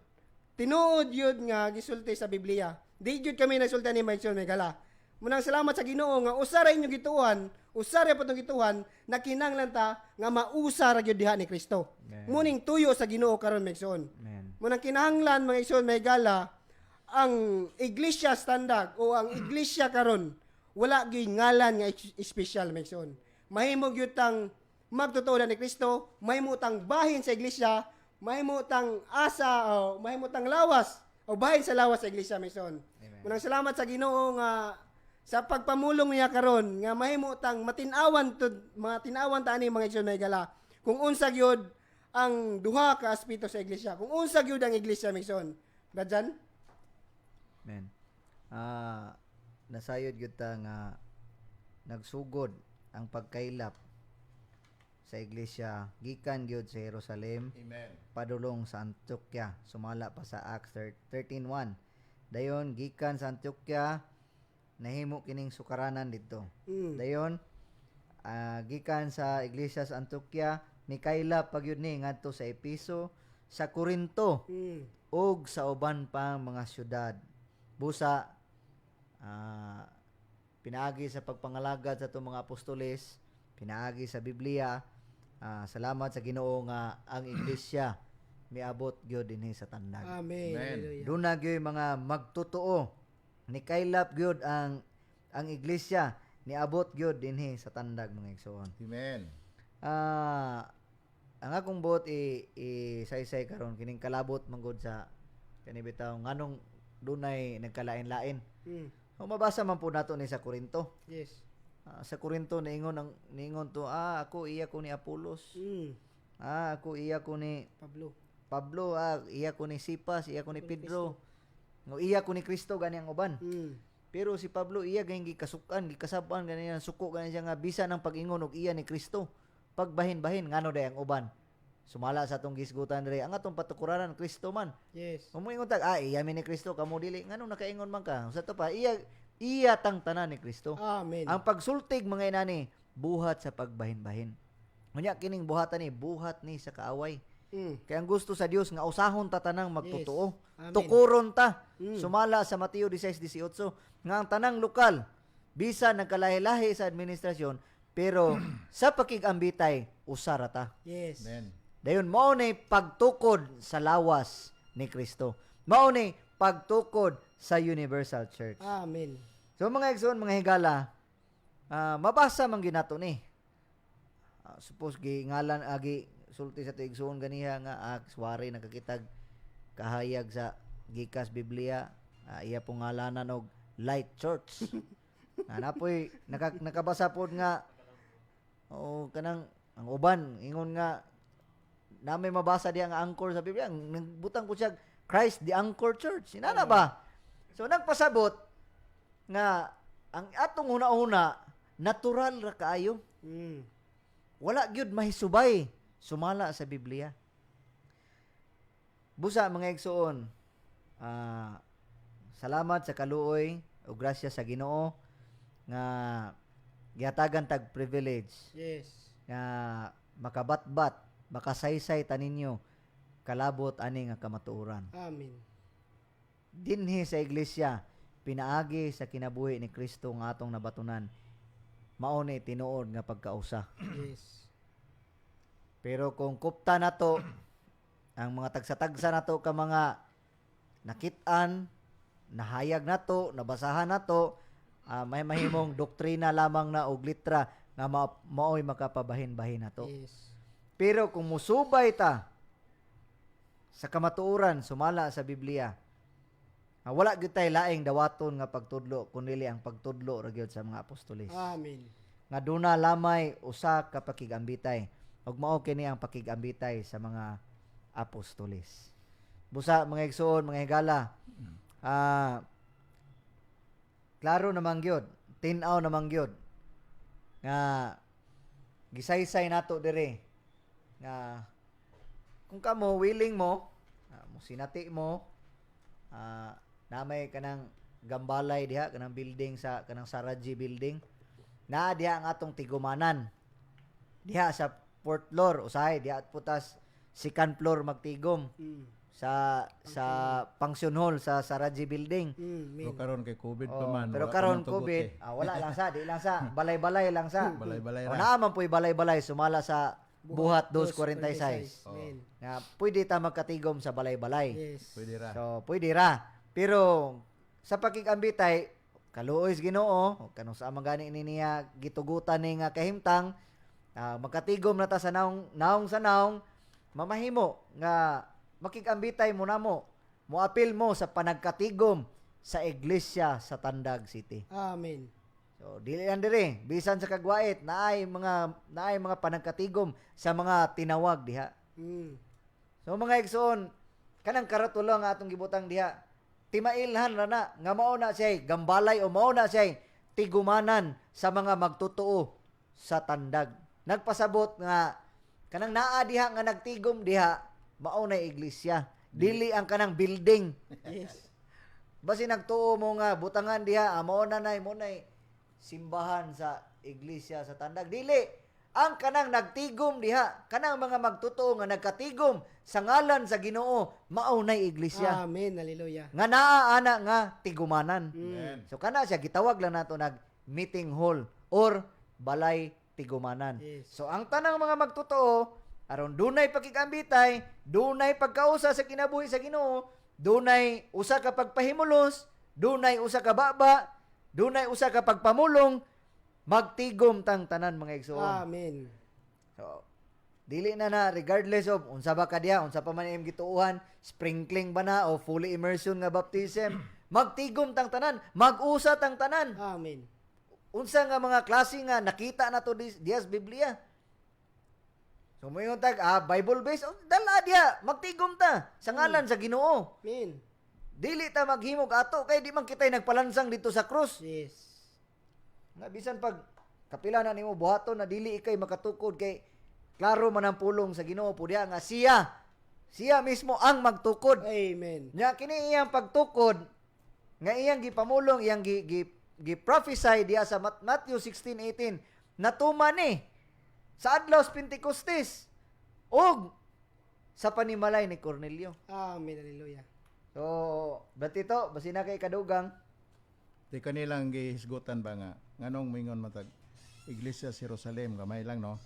tinuod yun nga gisulti sa Biblia. Di jud kami nagsulti ni maigsoon may gala. Munang salamat sa Ginoo nga usara inyo gituan, usara pa tong gituan na kinahanglan ta nga mausar gyud diha ni Kristo. Muning tuyo sa Ginoo karon maigsoon. Amen. Munang kinahanglan mga igsoon may gala ang iglesia standard o ang iglesia karon wala gyud ngalan nga espesyal maigsoon. Mahimo gyud tang magtutuo ni Kristo, mahimo tang bahin sa iglesia, mahimo tang asa o mahimo tang lawas o bahin sa lawas sa iglesia maigsoon. Munang salamat sa Ginoo nga sa pagpamulong niya karon nga mahimo tang matinawan ta ani mga igsoon may gala. Kung unsa gyud ang duha ka aspito sa iglesia, kung unsa gyud ang iglesia maigsoon. Badjan? Amen. Nasayod gyud ta nga nagsugod ang pagkaylap sa iglesia gikan gyud sa Jerusalem Amen. padulong sa Antioquia, sumala pa sa Acts 13:1. Dayon gikan sa Antioquia nahimo kining sukaranan didto. Dayon gikan sa iglesia sa Antioquia mikaylap pagyud ni ngadto sa Epeso, sa Corinto ug sa uban pang mga syudad. Busa pinaagi sa pagpangalagad sa itong mga apostoles, pinaagi sa Biblia. Salamat sa Ginoo nga ang iglesia miabot gyud dinhi sa tandag. Amen. Amen. Hallelujah. Doon na gyud mga magtotoo ni kaylap gyud ang iglesia niabot gyud dinhi sa tandag mga igsoon. Amen. Ang akong buot i-say-say karon kining kalabot manggod sa kani bitaw nganong dunay nagkalain-lain. Kung mabasa man po nato ni sa Corinto. Yes. Sa Corinto niingon to ako iya ko ni Apolos. Ako iya ko ni Pablo, iya ko ni Sipas, iya ko ni Pedro. No iya ko ni Kristo gani ang uban. Pero si Pablo iya gayng gikasukan, gikasaban gani ang suko gani siya nga bisan ang pag-ingon og iya ni Kristo. Pagbahin-bahin ngano day ang uban. Sumala sa atong gisgutan diri ang atong patukuranan Kristo man. Yes. Umuingon tag iya mi ni Kristo kamo dili nganong nakaingon man ka. Sa to pa iya tang tanan ni Kristo. Amen. Ang pagsultig mga inani buhat sa pagbahin-bahin. Unya kining buhatan ni buhat ni sa kaaway. Kaya ang gusto sa Dios nga usahon ta tanang magtotoo. Amen. Tukuron ta. Sumala sa Mateo 16:18 nga ang tanang lokal bisan nagkalahi-lahi sa administrasyon pero sa pakigambitay usara ta. Yes. Amen. Dayon mao ni pagtukod sa lawas ni Kristo. Mao ni pagtukod sa Universal Church. Amen. So mga igsoon, mga higala, mabasa man ginato ni. Suppose ngalan agi sulti sa igsoon ganiha nga swari nakakitag kahayag sa gikas Biblia, iya pong ngalanan og Light Church. Napoy nakabasa pod nga kanang ang uban ingon nga na may mabasa diya nga anchor sa Biblia, nagbutang po siya Christ the Anchor Church. Inana ba? So nagpasabot nga ang atong una-una natural ra kaayo. Wala gyud mahisubay sumala sa Biblia. Busa mga igsoon, salamat sa kaluoy o grasya sa Ginoo nga gihatagan tag privilege Yes. nga makabatbat, makasaysay taninyo kalabot ani nga kamatuoran. Amen. Dinhi sa iglesia pinaagi sa kinabuhi ni Kristo nga atong nabatunan. Mao ni tinuod nga pagkausa. Yes. Pero kung kupta nato ang mga tagsa-tagsa nato ka mga nakit-an, nahayag nato, nabasahan nato, may mahimong doktrina lamang na og litra nga mao'y makapabahin-bahin nato. Yes. Pero kung musubay ta sa kamatuoran sumala sa Biblia, wala gyud tay laing dawaton nga pagtudlo kundi ang pagtudlo ra gyud sa mga apostoles. Amen. Nga duna lamay usa ka pakigambitay ug mao kini ang pakigambitay sa mga apostoles. Busa mga igsoon, mga higala, klaro namang gyud, tin-aw namang gyud nga gisaysay nato dire nga kung kamo willing mo sinati mo na may kanang gambalay diha kanang building sa kanang Saraji building na diha ang atong tigumanan diha sa 4th floor usahay diha putas second floor magtigom sa function hall sa Saraji building. Pero karon kay COVID pa man. Pero wala karon pa man tugot COVID, wala lang sa, di lang sa, balay-balay lang sa. Balay-balay O ra. naaman po'y balay-balay, sumala sa buhat 246. Amen. Nga, pwede ta magkatigom sa balay-balay. Yes. Pwede ra. So, pwede ra. Pero, sa pakikambitay, kaluoy Ginoo, o kanong sa amang gani niya gitugutan ni nga kahimtang, magkatigom na ta sa naong sa naong, mamahimo nga makikambitay mo na mo, muapil mo sa panagkatigom sa iglesia sa Tandag City. Amen. So dili lang dire, bisan sa kagwait naay mga panagkatigom sa mga tinawag diha. So mga igsoon, kanang karatulo nga atong gibutang diha, timailhan ra na nga mao na siya gambalay o mao na siya tigumanan sa mga magtutuo sa Tandag. Nagpasabot nga kanang naa diha nga nagtigom diha mao na iglesia, dili ang kanang building. Yes. Basi nagtuo mo nga butangan diha, mao na mo nay simbahan sa iglesia sa Tandag. Dili ang kanang nagtigom diha, kanang mga magtutuo nga nagkatigom sa ngalan sa Ginoo, mao na iglesia. Amen. Hallelujah. Nga naa ana nga tigumanan. Amen. So kana siya gitawag lang nato nag meeting hall or balay tigumanan. Yes. So ang tanang mga magtutuo aron dunay pakikambitay, dunay pagkausa sa kinabuhi sa Ginoo, dunay usa ka pagpahimulos, dunay usa ka baba, dunay usa ka pagpamulong, magtigom tang tanan mga igsoon. Amen. So, dili na regardless of unsa ba ka diha, unsa pa man imong gituuhan, sprinkling ba na o fully immersion nga baptism, magtigom tang tanan, mag-usa tang tanan. Amen. Unsa nga mga klase nga nakita nato diha sa Biblia. So mo yung Bible based, dala diha, magtigom ta sa ngalan sa Ginoo. Amen. Dili ta maghimog ato kay di man kitay nagpalansang dito sa krus. Yes. Nga bisan pag kapila na nimo buhaton na dili ikay makatukod kay klaro man ang pulong sa Ginoo po diha nga siya mismo ang magtukod. Amen. Nya kini iyang pagtukod nga iyang gipamulong, iyang gi-prophesy diha sa Matthew 16:18 natuman ni sa adlaw sa Pentecostes og sa panimalay ni Cornelio. Amen. Hallelujah. So, batito, basi na kay kadugang. Di kanilang gihisgutan ba nga nganong mingon matag Iglesia sa Jerusalem gamay lang no.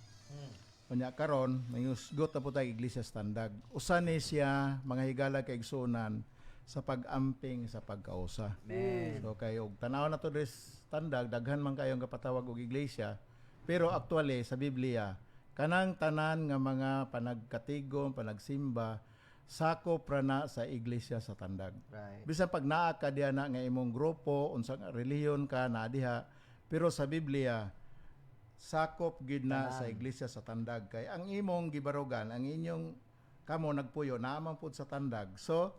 Unya karon mayusgot na po tayo Iglesia sa Tandag. Usa ni siya mga higala kay igsunan sa pag-amping sa pagkausa. Amen. So kayo tanaw na to des tandag daghan man kayong kapatawag og iglesia, pero actually sa Biblia kanang tanan nga mga panagkatigom, panagsimba sakop ra na sa iglesia sa tandag. Right. Bisan pag naa ka diha na nga imong grupo, unsang relihiyon ka na diha, pero sa Biblia sakop gid na Tanan. sa iglesia sa tandag kay ang imong gibarugan, ang inyong kamo nagpuyo naman pud sa tandag. So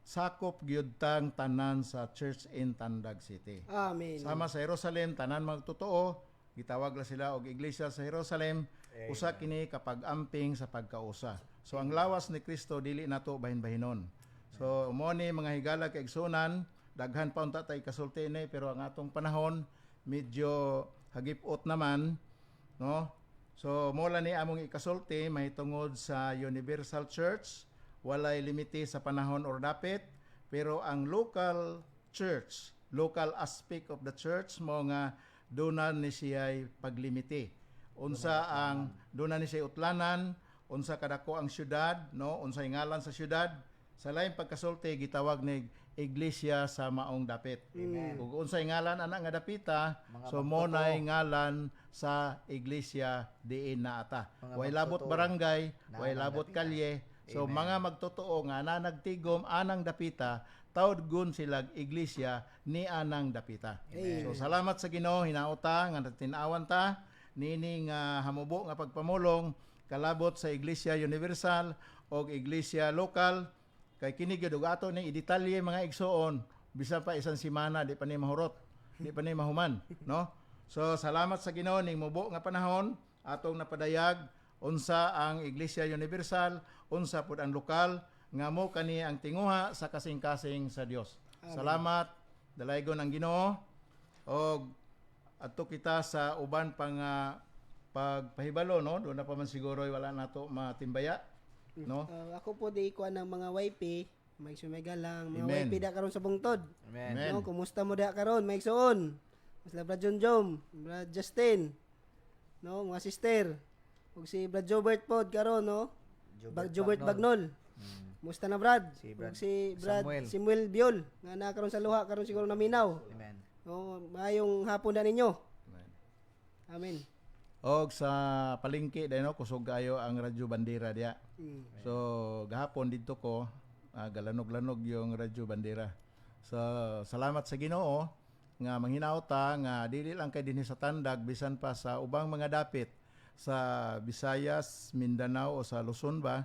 sakop gyud tang tanan sa Church in Tandag City. Amen. Sama sa Jerusalem tanan magtotoo, gitawag la sila og iglesia sa Jerusalem. Usa kini kapag amping sa pagkausa. So ang lawas ni Kristo dili nato bahin-bahinon. So mo ni mga higala kay igsunan, daghan pa unta tay kasulti ni pero ang atong panahon medyo hagipot naman, no? So mo la ni among ikasulti mahitungod sa Universal Church, walay limite sa panahon or dapit, pero ang local church, local aspect of the church mo nga doon ni siya'y paglimite. Unsa ang doon ni siya utlanan, unsa kadako ang syudad, no? Unsay ngalan sa syudad. Sa lain pagkasulti gitawag ni iglesia sa maong dapit. Amen. Ug unsay ngalan ana nga dapita, Mga so mo nay ngalan sa iglesia diin na ata. Mga Way labot magtotoo. barangay, way Nanang labot dapita. kalye. So Amen. mga magtotoo nga na nagtigom anang dapita, tawgon silag iglesia ni anang dapita. Amen. So salamat sa Ginoo hinaota nga tinawan ta nini nga hamubo nga pagpamulong kalabot sa Iglesia Universal o Iglesia Local kay kini gyud og ato ni idetalye mga igsoon bisan pa isang semana di pa ni mahurot, di pa ni mahuman, no? So salamat sa Ginoo ning mubo nga panahon atong napadayag unsa ang Iglesia Universal, unsa pud ang lokal nga mo kani ang tinguha sa kasing-kasing sa Dios. Salamat, dalaygon ang Ginoo og adto kita sa uban pang pagpahibalo, no? Doon na pa man siguro wala nato matimbaya, no? Ako po di ko ng mga YP, may sumega lang, mga Amen. YP da karon sa bungtod. Amen. Amen. No, kumusta mo da karon, may igsoon? Mas Brad Jonjom, Brad Justin. No, mga sister. Ug si Brad Jobert pod karon, no? Jobert Bagnol. Musta na Brad? Si Brad Ug si Brad Samuel. Samuel Biol nga na karon sa luha karon siguro naminaw. Amen. No, maayong hapon na ninyo. Amen. Amen. Og sa palengke dai no kusog kayo ang Radyo Bandera diya. Mm. So gahapon didto ko galanog-lanog yung Radyo Bandera. So salamat sa Ginoo nga manghinaota nga dili lang kay dinhi sa Tandag bisan pa sa ubang mga dapit sa Visayas, Mindanao o sa Luzon ba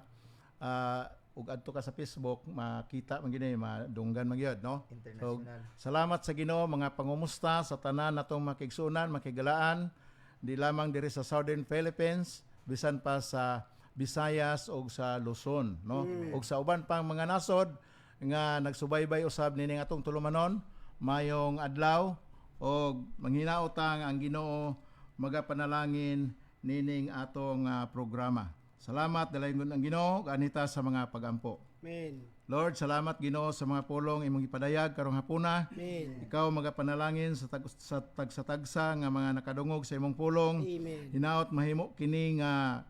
ug adto ka sa Facebook makita man gini madunggan man gyud no. So International. salamat sa Ginoo mga pangumusta sa tanan natong makigsunan, makigalaan di lamang diri sa Southern Philippines bisan pa sa Visayas o sa Luzon no ug sa uban pang mga nasod nga nagsubaybay usab nining atong tulumanon mayong adlaw og manghinaotang ang Ginoo magapanalangin nining atong programa. Salamat dalaygon ang Ginoo kanita sa mga pagampo. Amen. Lord, salamat Ginoo sa mga pulong imong ipadayag karong hapuna. Amen. Ikaw magapanalangin sa tagsa-tagsa nga mga nakadungog sa imong pulong. Amen. Hinaot mahimo kini nga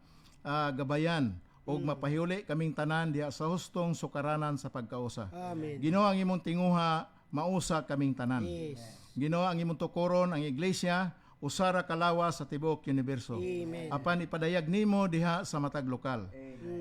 gabayan ug mapahiuli kaming tanan diha sa hustong sukaranan sa pagkausa. Amen. Ginoo ang imong tinguha mausa kaming tanan. Yes. Ginoo ang imong tukoron ang iglesia usara kalawas sa tibuok universo. Amen. Apan ipadayag nimo diha sa matag lokal.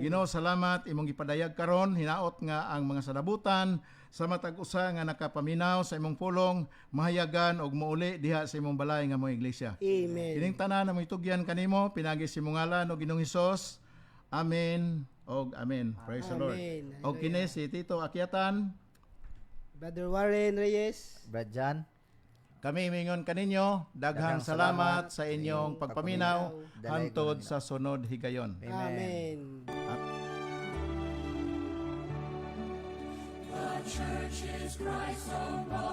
Ginoo salamat imong ipadayag karon hinaot nga ang mga sadabutan sa matag usa nga nakapaminaw sa imong pulong mahayagan og mouli diha sa imong balay nga mga iglesia. Amen. Kining tanan na mo itugyan kanimo pinagi sa imong ngalan o Ginoong Hesus. Amen og amen. Praise the Lord. Amen. Og kini si Tito Akyatan, Brother Warren Reyes. Brad John. kami mingon kaninyo daghang Daghang salamat salamat sa inyong pagpaminaw pagpaminaw. hantod sa sunod higayon. Amen. Amen. The church is Christ's own body.